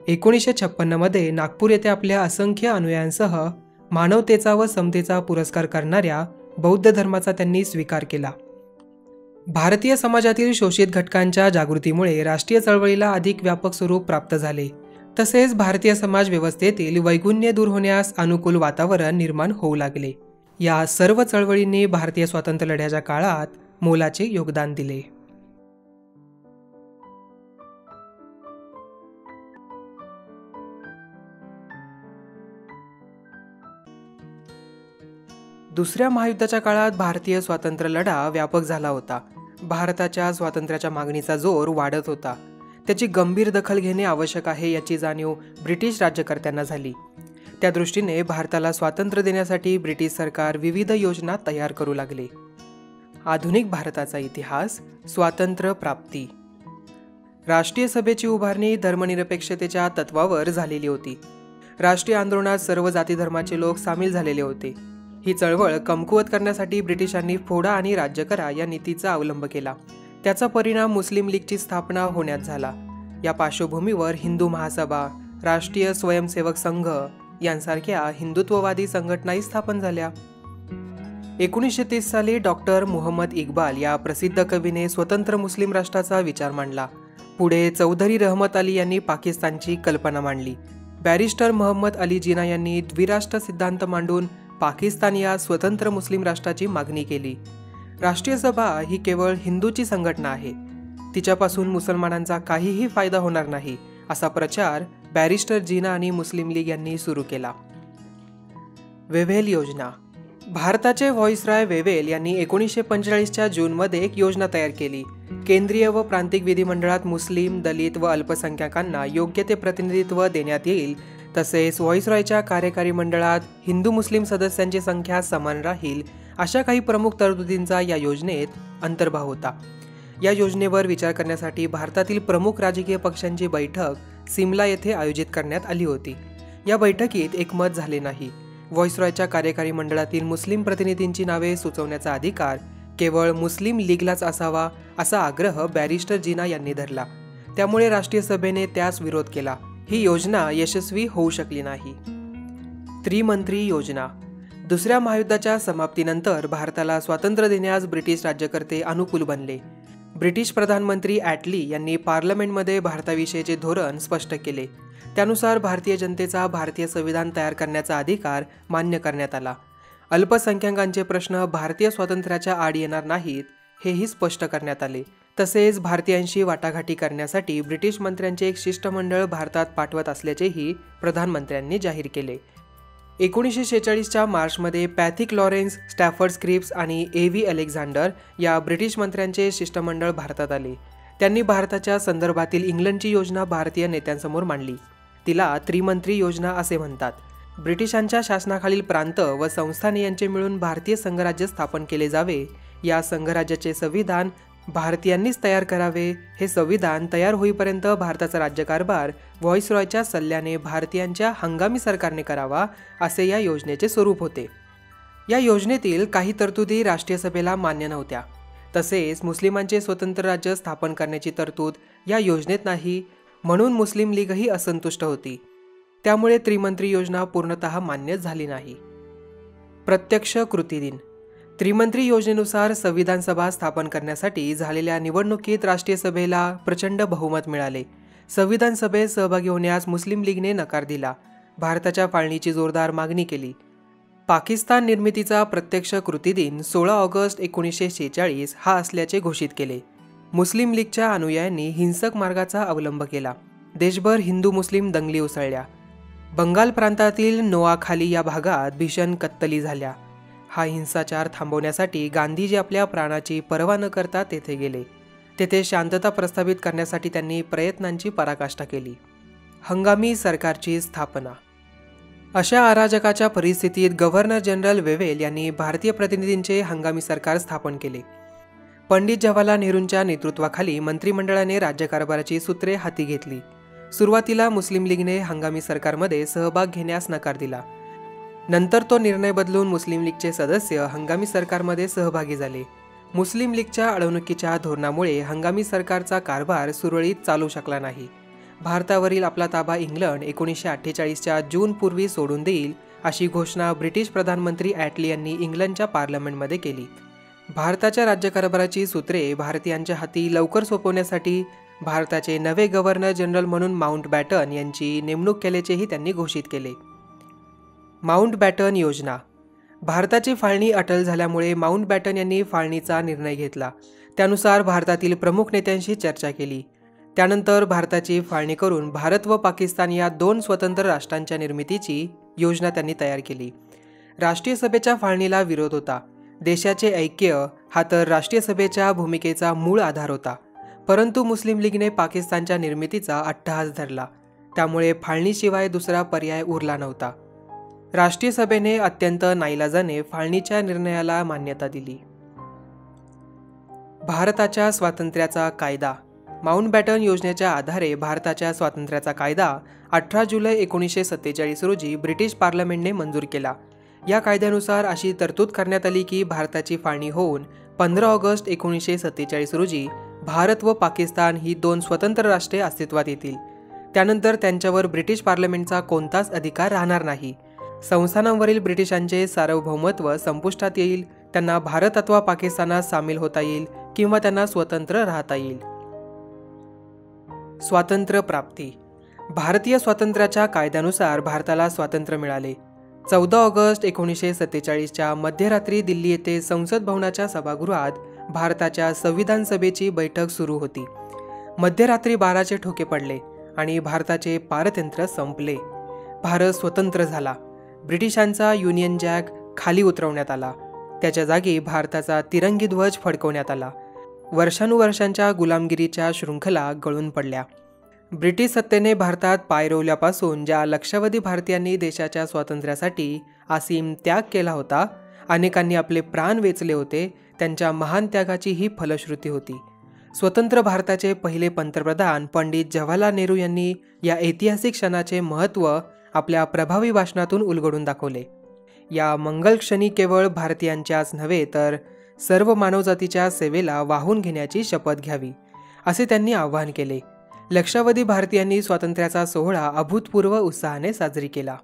1956मध्ये नागपूर येथे आपल्या असंख्य अनुयायांसह मानवतेचा व समतेचा पुरस्कार करणाऱ्या बौद्ध धर्माचा त्यांनी स्वीकार केला. भारतीय समाजातील शोषित घटकांच्या जागृतीमुळे राष्ट्रीय चळवळीला अधिक व्यापक स्वरूप प्राप्त झाले. तसेच भारतीय समाज व्यवस्थेतील वैगुण्य दूर होण्यास अनुकूल वातावरण निर्माण होऊ लागले. या सर्व चळवळींनी भारतीय स्वातंत्र्य लढ्याच्या काळात मोलाचे योगदान दिले. दुसऱ्या महायुद्धाच्या काळात भारतीय स्वातंत्र्य लढा व्यापक झाला होता. भारताच्या स्वातंत्र्याच्या मागणीचा जोर वाढत होता. त्याची गंभीर दखल घेणे आवश्यक आहे याची जाणीव ब्रिटिश राज्यकर्त्यांना झाली. त्या दृष्टीने भारताला स्वातंत्र्य देण्यासाठी ब्रिटिश सरकार विविध योजना तयार करू लागले. आधुनिक भारताचा इतिहास, स्वातंत्र्य प्राप्ती. राष्ट्रीय सभेची उभारणी धर्मनिरपेक्षतेच्या तत्वावर झालेली होती. राष्ट्रीय आंदोलनात सर्व जाती धर्माचे लोक सामील झालेले होते. ही चळवळ कमकुवत करण्यासाठी ब्रिटिशांनी फोडा आणि राज्य करा या नीतीचा अवलंब केला. त्याचा परिणाम मुस्लिम लीगची स्थापना होण्यात झाला. या पार्श्वभूमीवर हिंदू महासभा, राष्ट्रीय स्वयंसेवक संघ यांसारख्या हिंदुत्ववादी संघटनाही स्थापन झाल्या. 1930 साली डॉक्टर मुहम्मद इक्बाल या प्रसिद्ध कवीने स्वतंत्र मुस्लिम राष्ट्राचा विचार मांडला. पुढे चौधरी रहमत अली यांनी पाकिस्तानची कल्पना मांडली. बॅरिस्टर मोहम्मद अली जिना यांनी द्विराष्ट्र सिद्धांत मांडून पाकिस्तान या स्वतंत्र मुस्लिम राष्ट्राची मागणी केली. राष्ट्रीय सभा ही केवळ हिंदूची संघटना आहे, तिच्यापासून मुसलमानांचा काहीही फायदा होणार नाही असा प्रचार बॅरिस्टर जिना आणि मुस्लिम लीग यांनी सुरू केला. वेव्हेल योजना. भारताचे व्हॉइसरॉय वेव्हेल यांनी 1945च्या जूनमध्ये एक योजना तयार केली. केंद्रीय व प्रांतिक विधिमंडळात मुस्लिम, दलित व अल्पसंख्याकांना योग्य ते प्रतिनिधित्व देण्यात येईल. तसेच व्हॉइसरॉयच्या कार्यकारी मंडळात हिंदू मुस्लिम सदस्यांची संख्या समान राहील अशा काही प्रमुख तरतुदींचा या योजनेत अंतर्भाव होता. या योजनेवर विचार करण्यासाठी भारतातील प्रमुख राजकीय पक्षांची बैठक सिमला येथे आयोजित करण्यात आली होती. या बैठकीत एकमत झाले नाही. व्हॉइसरॉयच्या कार्यकारी मंडळातील मुस्लिम प्रतिनिधींची नावे सुचवण्याचा अधिकार केवळ मुस्लिम लीगलाच असावा असा आग्रह बॅरिस्टर जिना यांनी धरला. त्यामुळे राष्ट्रीय सभेने त्यास विरोध केला. ही योजना यशस्वी होऊ शकली नाही. त्रिमंत्री योजना. दुसऱ्या महायुद्धाच्या समाप्तीनंतर भारताला स्वातंत्र्य देण्यास ब्रिटिश राज्यकर्ते अनुकूल बनले. ब्रिटिश प्रधानमंत्री ॲटली यांनी पार्लमेंटमध्ये भारताविषयीचे धोरण स्पष्ट केले. त्यानुसार भारतीय जनतेचा भारतीय संविधान तयार करण्याचा अधिकार मान्य करण्यात आला. अल्पसंख्याकांचे प्रश्न भारतीय स्वातंत्र्याच्या आड येणार नाहीत हेही स्पष्ट करण्यात आले. तसेच भारतीयांशी वाटाघाटी करण्यासाठी ब्रिटिश मंत्र्यांचे एक शिष्टमंडळ भारतात पाठवत असल्याचेही प्रधानमंत्र्यांनी जाहीर केले. 1946च्या मार्चमध्ये पॅथिक लॉरेन्स, स्टॅफर्ड स्क्रिप्स आणि A.V. अलेक्झांडर या ब्रिटिश मंत्र्यांचे शिष्टमंडळ भारतात आले. त्यांनी भारताच्या संदर्भातील इंग्लंडची योजना भारतीय नेत्यांसमोर मांडली. तिला त्रिमंत्री योजना असे म्हणतात. ब्रिटिशांच्या शासनाखालील प्रांत व संस्थाने यांचे मिळून भारतीय संघराज्य स्थापन केले जावे. या संघराज्याचे संविधान भारतीयांनीच तयार करावे. हे संविधान तयार होईपर्यंत भारताचा राज्यकारभार व्हॉइसरॉयच्या सल्ल्याने भारतीयांच्या हंगामी सरकारने करावा असे या योजनेचे स्वरूप होते. या योजनेतील काही तरतुदी राष्ट्रीय सभेला मान्य नव्हत्या. तसेच मुस्लिमांचे स्वतंत्र राज्य स्थापन करण्याची तरतूद या योजनेत नाही, म्हणून मुस्लिम लीगही असंतुष्ट होती. त्यामुळे त्रिमंत्री योजना पूर्णतः मान्य झाली नाही. प्रत्यक्ष कृती दिन. त्रिमंत्री योजनेनुसार संविधान सभा स्थापन करण्यासाठी झालेल्या निवडणुकीत राष्ट्रीय सभेला प्रचंड बहुमत मिळाले. संविधान सभेत सहभागी होण्यास मुस्लिम लीगने नकार दिला. भारताच्या फाळणीची जोरदार मागणी केली. पाकिस्तान निर्मितीचा प्रत्यक्ष कृती दिन 16 ऑगस्ट 1946 हा असल्याचे घोषित केले. मुस्लिम लीगच्या अनुयायांनी हिंसक मार्गाचा अवलंब केला. देशभर हिंदू मुस्लिम दंगली उसळल्या. बंगाल प्रांतातील नोआखाली या भागात भीषण कत्तली झाल्या. हा हिंसाचार थांबवण्यासाठी गांधीजी आपल्या प्राणाची पर्वा न करता तेथे गेले. तेथे शांतता प्रस्थापित करण्यासाठी त्यांनी प्रयत्नांची पराकाष्ठा केली. हंगामी सरकारची स्थापना. अशा अराजकाच्या परिस्थितीत गव्हर्नर जनरल वेव्हेल यांनी भारतीय प्रतिनिधींचे हंगामी सरकार स्थापन केले. पंडित जवाहरलाल नेहरूंच्या नेतृत्वाखाली मंत्रिमंडळाने राज्यकारभाराची सूत्रे हाती घेतली. सुरुवातीला मुस्लिम लीगने हंगामी सरकारमध्ये सहभाग घेण्यास नकार दिला. नंतर तो निर्णय बदलून मुस्लिम लीगचे सदस्य हंगामी सरकारमध्ये सहभागी झाले. मुस्लिम लीगच्या अडवणुकीच्या धोरणामुळे हंगामी सरकारचा कारभार सुरळीत चालू शकला नाही. भारतावरील आपला ताबा इंग्लंड 1948च्या जूनपूर्वी सोडून देईल अशी घोषणा ब्रिटिश प्रधानमंत्री ॲटली यांनी इंग्लंडच्या पार्लमेंटमध्ये केली. भारताच्या राज्यकारभाराची सूत्रे भारतीयांच्या हाती लवकर सोपवण्यासाठी भारताचे नवे गव्हर्नर जनरल म्हणून माउंटबॅटन यांची नेमणूक केल्याचेही त्यांनी घोषित केले. माउंटबॅटन योजना. भारताची फाळणी अटल झाल्यामुळे माउंटबॅटन यांनी फाळणीचा निर्णय घेतला. त्यानुसार भारतातील प्रमुख नेत्यांशी चर्चा केली. त्यानंतर भारताची फाळणी करून भारत व पाकिस्तान या 2 स्वतंत्र राष्ट्रांच्या निर्मितीची योजना त्यांनी तयार केली. राष्ट्रीय सभेच्या फाळणीला विरोध होता. देशाचे ऐक्य हा तर राष्ट्रीय सभेच्या भूमिकेचा मूळ आधार होता. परंतु मुस्लिम लीगने पाकिस्तानच्या निर्मितीचा अट्टहास धरला. त्यामुळे फाळणीशिवाय दुसरा पर्याय उरला नव्हता. राष्ट्रीय सभेने अत्यंत नाईलाजाने फाळणीच्या निर्णयाला मान्यता दिली. भारताच्या स्वातंत्र्याचा कायदा. माउंटबॅटन योजनेच्या आधारे भारताच्या स्वातंत्र्याचा कायदा 18 जुलै 1947 रोजी ब्रिटिश पार्लमेंटने मंजूर केला. या कायद्यानुसार अशी तरतूद करण्यात आली की भारताची फाळणी होऊन 15 ऑगस्ट 1947 रोजी भारत व पाकिस्तान ही 2 स्वतंत्र राष्ट्रे अस्तित्वात येतील. त्यानंतर त्यांच्यावर ब्रिटिश पार्लमेंटचा कोणताच अधिकार राहणार नाही. संस्थानांवरील ब्रिटिशांचे सार्वभौमत्व संपुष्टात येईल. त्यांना भारत अथवा पाकिस्तानात सामील होता येईल किंवा त्यांना स्वतंत्र राहता येईल. स्वातंत्र्य प्राप्ती. भारतीय स्वातंत्र्याच्या कायद्यानुसार भारताला स्वातंत्र्य मिळाले. 14 ऑगस्ट 1947च्या मध्यरात्री दिल्ली येथे संसद भवनाच्या सभागृहात भारताच्या संविधान सभेची बैठक सुरू होती. मध्यरात्री 12चे ठोके पडले आणि भारताचे पारतंत्र्य संपले. भारत स्वतंत्र झाला. ब्रिटिशांचा युनियन जॅक खाली उतरवण्यात आला. त्याच्या जागी भारताचा तिरंगी ध्वज फडकवण्यात आला. वर्षानुवर्षांच्या गुलामगिरीच्या शृंखला गळून पडल्या. ब्रिटिश सत्तेने भारतात पाय रोवल्यापासून ज्या लक्षावधी भारतीयांनी देशाच्या स्वातंत्र्यासाठी असीम त्याग केला होता, अनेकांनी आपले प्राण वेचले होते, त्यांच्या महान त्यागाची ही फलश्रुती होती. स्वतंत्र भारताचे पहिले पंतप्रधान पंडित जवाहरलाल नेहरू यांनी या ऐतिहासिक क्षणाचे महत्त्व आपल्या प्रभावी भाषणातून उलगडून दाखवले. या मंगल क्षणी केवळ भारतीयांच्याच नव्हे तर सर्व मानवजातीच्या सेवेला वाहून घेण्याची शपथ घ्यावी, असे त्यांनी आवाहन केले. लक्षावधी भारतीयांनी स्वातंत्र्याचा सोहळा अभूतपूर्व उत्साहाने साजरी केला.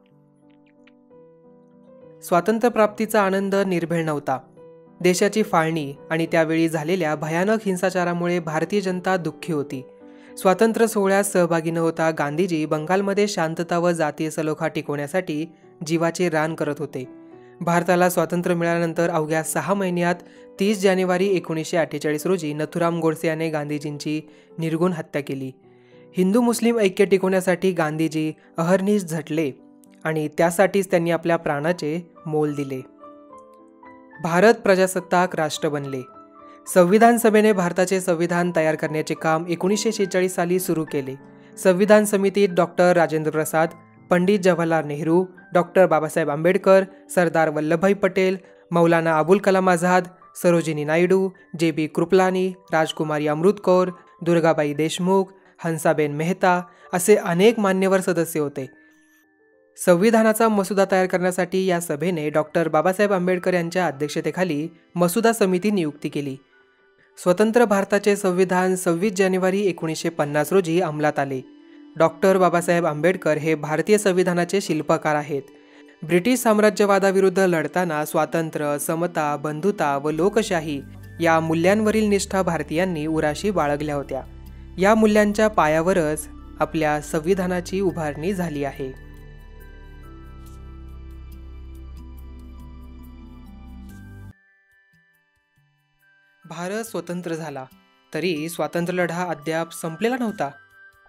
स्वातंत्र्यप्राप्तीचा आनंद निर्भेळ नव्हता. देशाची फाळणी आणि त्यावेळी झालेल्या भयानक हिंसाचारामुळे भारतीय जनता दुःखी होती. स्वातंत्र्य सोहळ्यात सहभागी न होता गांधीजी बंगालमध्ये शांतता व जातीय सलोखा टिकवण्यासाठी जीवाचे रान करत होते. भारताला स्वातंत्र्य मिळाल्यानंतर अवघ्या 6 महिन्यात 30 जानेवारी 1948 रोजी नथुराम गोडसे याने गांधीजींची निर्घृण हत्या केली. हिंदू मुस्लिम ऐक्य टिकवण्यासाठी गांधीजी अहर्निश झटले आणि त्यासाठीच त्यांनी आपल्या प्राणाचे मोल दिले. भारत प्रजासत्ताक राष्ट्र बनले. संविधान सभेने भारताचे संविधान तयार करण्याचे काम 1946 साली सुरू केले. संविधान समितीत doctor Rajendra Prasad, Pandit Jawaharlal Nehru, doctor Babasaheb Ambedkar, Sardar Vallabhbhai Patel, Maulana Abul Kalam Azad, Sarojini Naidu, JB. Kripalani, राजकुमारी अमृत कौर, दुर्गाबाई देशमुख, हंसाबेन मेहता असे अनेक मान्यवर सदस्य होते. संविधानाचा मसुदा तयार करण्यासाठी या सभेने डॉक्टर बाबासाहेब आंबेडकर यांच्या अध्यक्षतेखाली मसुदा समिती नियुक्ती केली. स्वतंत्र भारताचे संविधान 26 जानेवारी 1950 रोजी अंमलात आले. डॉक्टर बाबासाहेब आंबेडकर हे भारतीय संविधानाचे शिल्पकार आहेत. ब्रिटिश साम्राज्यवादाविरुद्ध लढताना स्वातंत्र्य, समता, बंधुता व लोकशाही या मूल्यांवरील निष्ठा भारतीयांनी उराशी बाळगल्या होत्या. या मूल्यांच्या पायावरच आपल्या संविधानाची उभारणी झाली आहे. भारत स्वतंत्र झाला तरी स्वातंत्र्य लढा अद्याप संपलेला नव्हता.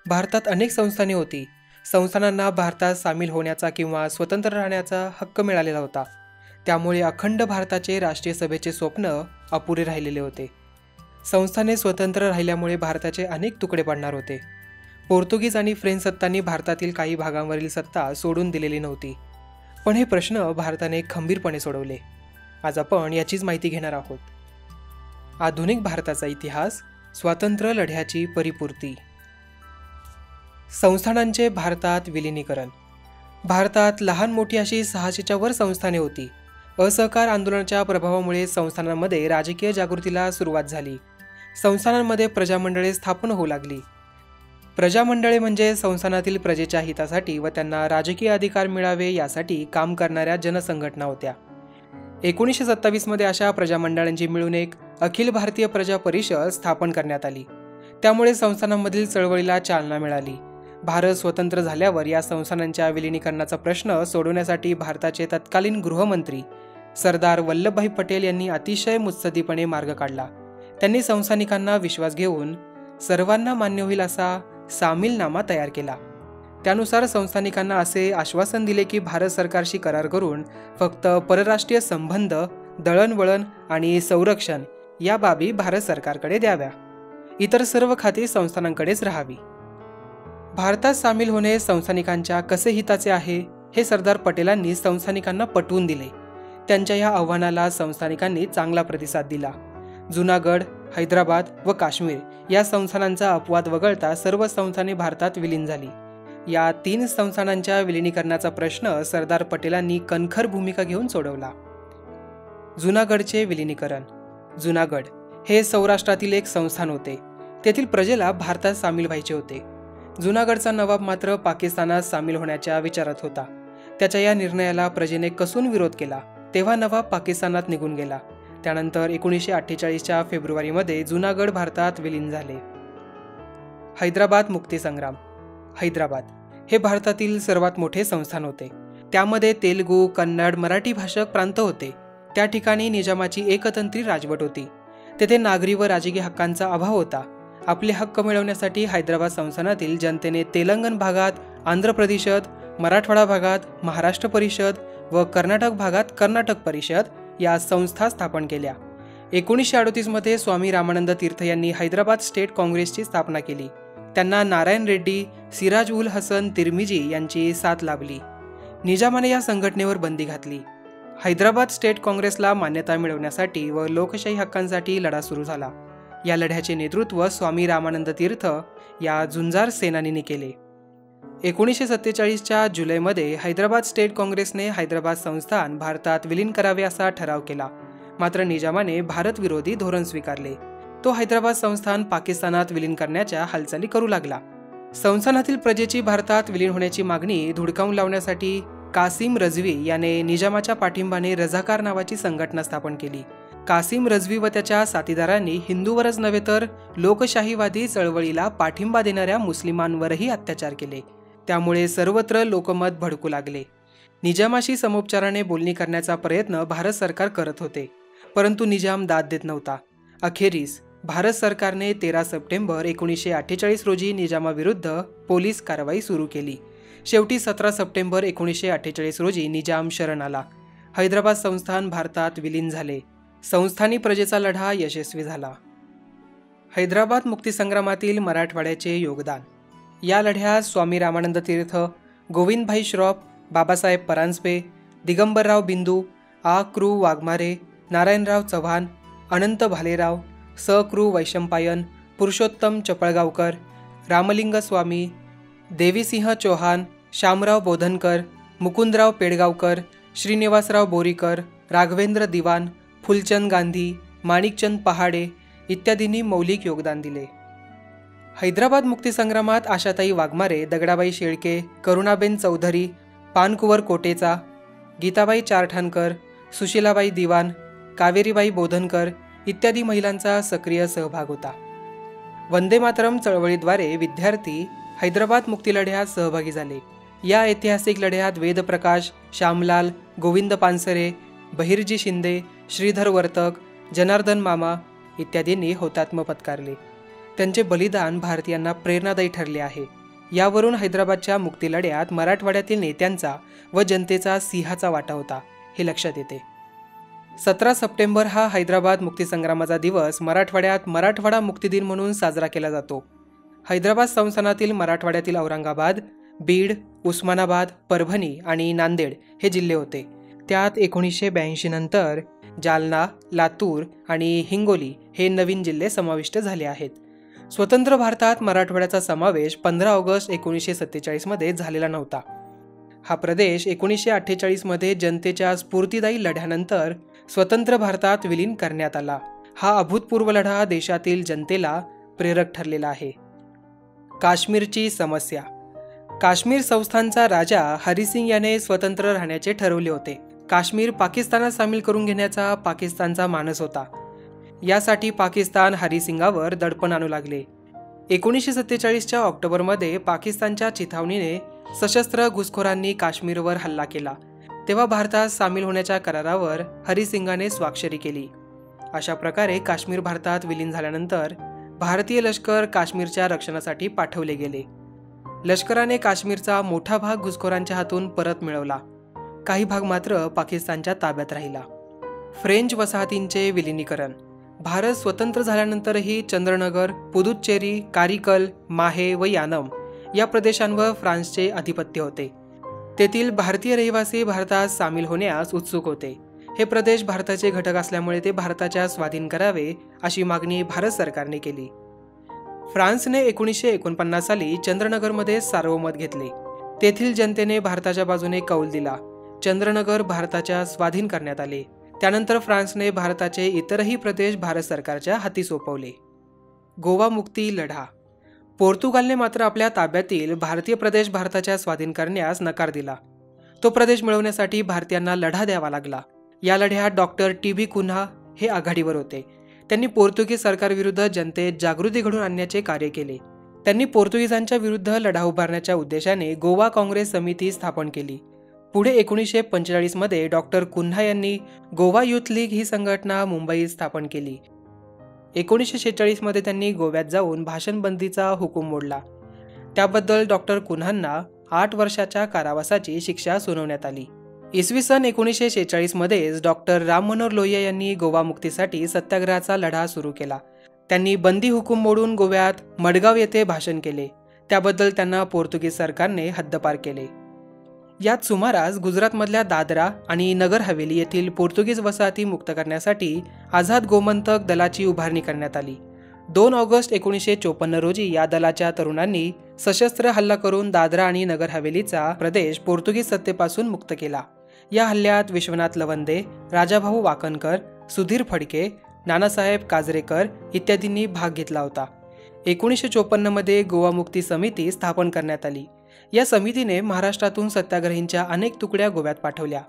भारतात अनेक संस्थाने होती. संस्थानांना भारतात सामील होण्याचा किंवा स्वतंत्र राहण्याचा हक्क मिळालेला होता. त्यामुळे अखंड भारताचे राष्ट्रीय सभेचे स्वप्न अपुरे राहिलेले होते. संस्थाने स्वतंत्र राहिल्यामुळे भारताचे अनेक तुकडे पडणार होते. पोर्तुगीज आणि फ्रेंच सत्तांनी भारतातील काही भागांवरील सत्ता सोडून दिलेली नव्हती. पण हे प्रश्न भारताने खंबीरपणे सोडवले. आज आपण याचीच माहिती घेणार आहोत. आधुनिक भारताचा इतिहास, स्वातंत्र्य लढ्याची परिपूर्ती. संस्थानांचे भारतात विलिनीकरण. भारतात लहान मोठी अशी 600च्या वर संस्थाने होती. असहकार आंदोलनाच्या प्रभावामुळे संस्थानांमध्ये राजकीय जागृतीला सुरुवात झाली. संस्थानांमध्ये प्रजामंडळे स्थापन होऊ लागली. प्रजामंडळे म्हणजे संस्थानातील प्रजेच्या हितासाठी व त्यांना राजकीय अधिकार मिळावे यासाठी काम करणाऱ्या जनसंघटना होत्या. 1927 मध्ये अशा प्रजामंडळांची मिळून एक अखिल भारतीय प्रजा परिषद स्थापन करण्यात आली. त्यामुळे संस्थानांमधील चळवळीला चालना मिळाली. भारत स्वतंत्र झाल्यावर या संस्थानांच्या विलिनीकरणाचा प्रश्न सोडवण्यासाठी भारताचे तत्कालीन गृहमंत्री सरदार वल्लभभाई पटेल यांनी अतिशय मुत्सद्दीपणे मार्ग काढला. त्यांनी संस्थानिकांना विश्वास घेऊन सर्वांना मान्य होईल असा सामीलनामा तयार केला. त्यानुसार संस्थानिकांना असे आश्वासन दिले की भारत सरकारशी करार करून फक्त परराष्ट्रीय संबंध, दळणवळण आणि संरक्षण या बाबी भारत सरकारकडे द्याव्या. इतर सर्व खाती संस्थानांकडेच राहावी. भारतात सामील होणे संस्थानिकांच्या कसे हिताचे आहे हे सरदार पटेलांनी संस्थानिकांना पटवून दिले. त्यांच्या या आव्हानाला संस्थानिकांनी चांगला प्रतिसाद दिला. जुनागड, हैदराबाद व काश्मीर या संस्थानांचा अपवाद वगळता सर्व संस्थाने भारतात विलीन झाली. या 3 संस्थानांच्या विलिनीकरणाचा प्रश्न सरदार पटेलांनी कणखर भूमिका घेऊन सोडवला. जुनागडचे विलिनीकरण. जुनागड हे सौराष्ट्रातील एक संस्थान होते. तेथील प्रजेला भारतात सामील व्हायचे होते. जुनागडचा नवाब मात्र पाकिस्तानात सामील होण्याच्या विचारात होता. त्याच्या या निर्णयाला प्रजेने कसून विरोध केला. तेव्हा नवाब पाकिस्तानात निघून गेला. त्यानंतर 1948च्या फेब्रुवारीमध्ये जुनागड भारतात विलीन झाले. हैदराबाद मुक्तीसंग्राम. हैदराबाद हे भारतातील सर्वात मोठे संस्थान होते. त्यामध्ये तेलुगू, कन्नड, मराठी भाषक प्रांत होते. त्या ठिकाणी निजामाची एकतंत्री राजवट होती. तेथे नागरी व राजकीय हक्कांचा अभाव होता. आपले हक्क मिळवण्यासाठी हैदराबाद संस्थानातील जनतेने तेलंगण भागात आंध्र प्रदेशात, मराठवाडा भागात महाराष्ट्र परिषद व कर्नाटक भागात कर्नाटक परिषद या संस्था स्थापन केल्या. 1938 मध्ये स्वामी रामानंद तीर्थ यांनी हैदराबाद स्टेट काँग्रेसची स्थापना केली. त्यांना नारायण रेड्डी, सिराज उल हसन तिर्मिजी यांची साथ लाभली. निजामाने या संघटनेवर बंदी घातली. हैदराबाद स्टेट काँग्रेसला मान्यता मिळवण्यासाठी व लोकशाही हक्कांसाठी लढा सुरू झाला. या लढ्याचे नेतृत्व स्वामी रामानंद तीर्थ या झुंजार सेनानीने केले. 1947च्या जुलैमध्ये हैदराबाद स्टेट काँग्रेसने हैदराबाद संस्थान भारतात विलीन करावे असा ठराव केला. मात्र निजामाने भारत विरोधी धोरण स्वीकारले. तो हैदराबाद संस्थान पाकिस्तानात विलीन करण्याच्या हालचाली करू लागला. संस्थानातील प्रजेची भारतात विलीन होण्याची मागणी धुडकावून लावण्यासाठी कासिम रजवी याने निजामाच्या पाठिंबाने रझाकार नावाची संघटना स्थापन केली. कासिम रजवी व त्याच्या साथीदारांनी हिंदूवरच नव्हे तर लोकशाहीवादी चळवळीला पाठिंबा देणाऱ्या मुस्लिमांवरही अत्याचार केले. त्यामुळे सर्वत्र लोकमत भडकू लागले. निजामाशी समोपचाराने बोलणी करण्याचा प्रयत्न भारत सरकार करत होते, परंतु निजाम दाद देत नव्हता. अखेरीस भारत सरकारने 13 सप्टेंबर 1948 रोजी निजामाविरुद्ध पोलीस कारवाई सुरू केली. शेवटी 17 सप्टेंबर 1948 रोजी निजाम शरण आला. हैदराबाद संस्थान भारतात विलीन झाले. संस्थानी प्रजेचा लढा यशस्वी झाला. हैदराबाद मुक्तीसंग्रामातील मराठवाड्याचे योगदान. या लढ्यात स्वामी रामानंद तीर्थ, गोविंदभाई श्रॉफ, बाबासाहेब परांजपे, दिगंबरराव बिंदू, आ. कृ. वाघमारे, नारायणराव चव्हाण, अनंत भालेराव, स. कृ. वैशंपायन, पुरुषोत्तम चपळगावकर, रामलिंग स्वामी, देवीसिंह चौहान, शामराव बोधनकर, मुकुंदराव पेडगावकर, श्रीनिवासराव बोरीकर, राघवेंद्र दिवान, फुलचंद गांधी, माणिकचंद पहाडे इत्यादींनी मौलिक योगदान दिले. हैदराबाद मुक्तीसंग्रामात आशाताई वाघमारे, दगडाबाई शेळके, करुणाबेन चौधरी, पानकुवर कोटेचा, गीताबाई चारठाणकर, सुशीलाबाई दिवान, कावेरीबाई बोधनकर इत्यादी महिलांचा सक्रिय सहभाग होता. वंदे मातरम चळवळीद्वारे विद्यार्थी हैदराबाद मुक्तीलढ्यात सहभागी झाले. या ऐतिहासिक लढ्यात वेदप्रकाश, श्यामलाल, गोविंद पानसरे, बहिर्जी शिंदे, श्रीधर वर्तक, जनार्दन मामा इत्यादींनी हौतात्म्य पत्कारले. त्यांचे बलिदान भारतीयांना प्रेरणादायी ठरले आहे. यावरून हैदराबादच्या मुक्तीलढ्यात मराठवाड्यातील नेत्यांचा व जनतेचा सिंहाचा वाटा होता हे लक्षात येते. 17 सप्टेंबर हा हैदराबाद मुक्तीसंग्रामाचा दिवस मराठवाड्यात मराठवाडा मुक्तीदिन म्हणून साजरा केला जातो. हैदराबाद संस्थानातील मराठवाड्यातील औरंगाबाद, बीड, उस्मानाबाद, परभणी आणि नांदेड हे जिल्हे होते. त्यात 1982 नंतर जालना, लातूर आणि हिंगोली हे नवीन जिल्हे समाविष्ट झाले आहेत. स्वतंत्र भारतात मराठवाड्याचा समावेश 15 ऑगस्ट 1947 मध्ये झालेला नव्हता. हा प्रदेश 1948 मध्ये जनतेच्या स्फूर्तिदायी लढ्यानंतर स्वतंत्र भारतात विलीन करण्यात आला. हा अभूतपूर्व लढा देशातील जनतेला प्रेरक ठरलेला आहे. काश्मीरची समस्या. काश्मीर संस्थानचा राजा हरिसिंग याने स्वतंत्र राहण्याचे ठरवले होते. काश्मीर पाकिस्तानात सामील करून घेण्याचा पाकिस्तानचा मानस होता. यासाठी पाकिस्तान हरिसिंगावर दडपण आणू लागले. 1947च्या ऑक्टोबरमध्ये पाकिस्तानच्या चिथावणीने सशस्त्र घुसखोरांनी काश्मीरवर हल्ला केला. तेव्हा भारतात सामील होण्याच्या करारावर हरिसिंगाने स्वाक्षरी केली. अशा प्रकारे काश्मीर भारतात विलीन झाल्यानंतर भारतीय लष्कर काश्मीरच्या रक्षणासाठी पाठवले गेले. लष्कराने काश्मीरचा मोठा भाग घुसखोरांच्या हातून परत मिळवला. काही भाग मात्र पाकिस्तानच्या ताब्यात राहिला. फ्रेंच वसाहतींचे विलिनीकरण. भारत स्वतंत्र झाल्यानंतरही चंद्रनगर, पुदुच्चेरी, कारिकल, माहे व यानम या प्रदेशांवर फ्रान्सचे अधिपत्य होते. तेथील भारतीय रहिवासी भारतात सामील होण्यास उत्सुक होते. हे प्रदेश भारताचे घटक असल्यामुळे ते भारताच्या स्वाधीन करावे अशी मागणी भारत सरकारने केली. फ्रान्सने 1949 साली चंद्रनगरमध्ये सार्वमत घेतले. तेथील जनतेने भारताच्या बाजूने कौल दिला. चंद्रनगर भारताच्या स्वाधीन करण्यात आले. त्यानंतर फ्रान्सने भारताचे इतरही प्रदेश भारत सरकारच्या हाती सोपवले. गोवा मुक्ती लढा. पोर्तुगालने मात्र आपल्या ताब्यातील भारतीय प्रदेश भारताच्या स्वाधीन करण्यास नकार दिला. तो प्रदेश मिळवण्यासाठी भारतीयांना लढा द्यावा लागला. या लढ्यात डॉक्टर टी.बी. कुन्हा हे आघाडीवर होते. त्यांनी पोर्तुगीज सरकारविरुद्ध जनतेत जागृती घडवून आणण्याचे कार्य केले. त्यांनी पोर्तुगीजांच्या विरुद्ध लढा उभारण्याच्या उद्देशाने गोवा काँग्रेस समिती स्थापन केली. पुढे 1945 मध्ये डॉक्टर कुन्हा यांनी गोवा युथ लीग ही संघटना मुंबईत स्थापन केली. 1946 मध्ये त्यांनी गोव्यात जाऊन भाषणबंदीचा हुकूम मोडला. त्याबद्दल डॉक्टर कुन्हांना 8 वर्षाच्या कारावासाची शिक्षा सुनावण्यात आली. इसवी सन 1946 मध्येच डॉक्टर राम मनोहर लोहिया यांनी गोवा मुक्तीसाठी सत्याग्रहाचा लढा सुरू केला. त्यांनी बंदी हुकूम मोडून गोव्यात मडगाव येथे भाषण केले. त्याबद्दल त्यांना पोर्तुगीज सरकारने हद्दपार केले. याच सुमारास गुजरातमधल्या दादरा आणि नगर हवेली येथील पोर्तुगीज वसाहती मुक्त करण्यासाठी आझाद गोमंतक दलाची उभारणी करण्यात आली. 2 ऑगस्ट 1954 रोजी या दलाच्या तरुणांनी सशस्त्र हल्ला करून दादरा आणि नगर हवेलीचा प्रदेश पोर्तुगीज सत्तेपासून मुक्त केला. या हल्ल्यात विश्वनाथ लवंदे, राजाभाऊ वाकणकर, सुधीर फडके, नानासाहेब काजरेकर इत्यादींनी भाग घेतला होता. 1954 मध्ये गोवा मुक्ती समिती स्थापन करण्यात आली. या समितीने महाराष्ट्रातून सत्याग्रहींच्या अनेक तुकड्या गोव्यात पाठवल्या.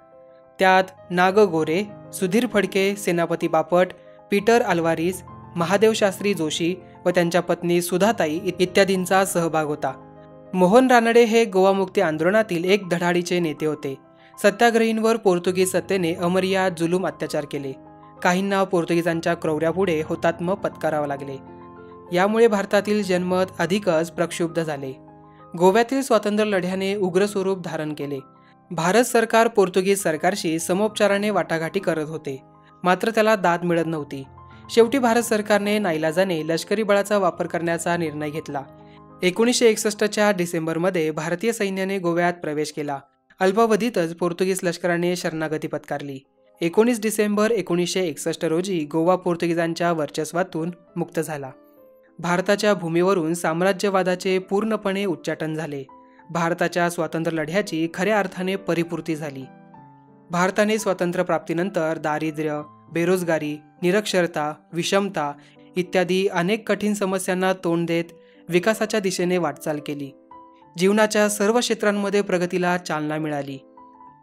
त्यात नाग गोरे, सुधीर फडके, सेनापती बापट, पीटर अल्वारिस, महादेव शास्त्री जोशी व त्यांच्या पत्नी सुधाताई इत्यादींचा सहभाग होता. मोहन रानडे हे गोवा मुक्ती आंदोलनातील एक धडाडीचे नेते होते. सत्याग्रहींवर पोर्तुगीज सत्तेने अमर्याद जुलूम अत्याचार केले. काहींना पोर्तुगीजांच्या क्रौर्यापुढे हुतात्मा पत्करावे लागले. यामुळे भारतातील जनमत अधिकच प्रक्षुब्ध झाले. गोव्यातील स्वातंत्र्य लढ्याने उग्र स्वरूप धारण केले. भारत सरकार पोर्तुगीज सरकारशी समोपचाराने वाटाघाटी करत होते, मात्र त्याला दाद मिळत नव्हती. शेवटी भारत सरकारने नाईलाजाने लष्करी बळाचा वापर करण्याचा निर्णय घेतला. 1961च्या डिसेंबरमध्ये भारतीय सैन्याने गोव्यात प्रवेश केला. अल्पावधीतच पोर्तुगीज लष्कराने शरणागती पत्करली. 19 डिसेंबर 1961 रोजी गोवा पोर्तुगीजांच्या वर्चस्वातून मुक्त झाला. भारताच्या भूमीवरून साम्राज्यवादाचे पूर्णपणे उच्चाटन झाले. भारताच्या स्वातंत्र्य लढ्याची खऱ्या अर्थाने परिपूर्ती झाली. भारताने स्वातंत्र्यप्राप्तीनंतर दारिद्र्य, बेरोजगारी, निरक्षरता, विषमता इत्यादी अनेक कठीण समस्यांना तोंड देत विकासाच्या दिशेने वाटचाल केली. जीवनाच्या सर्व क्षेत्रांमध्ये प्रगतीला चालना मिळाली.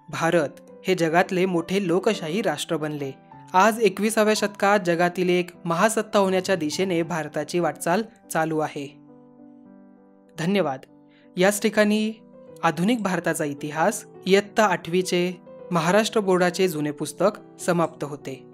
भारत हे जगातले मोठे लोकशाही राष्ट्र बनले. आज 21व्या शतकात जगातील एक महासत्ता होण्याच्या दिशेने भारताची वाटचाल चालू आहे. धन्यवाद. याच ठिकाणी आधुनिक भारताचा इतिहास इयत्ता 8वीचे महाराष्ट्र बोर्डाचे जुने पुस्तक समाप्त होते.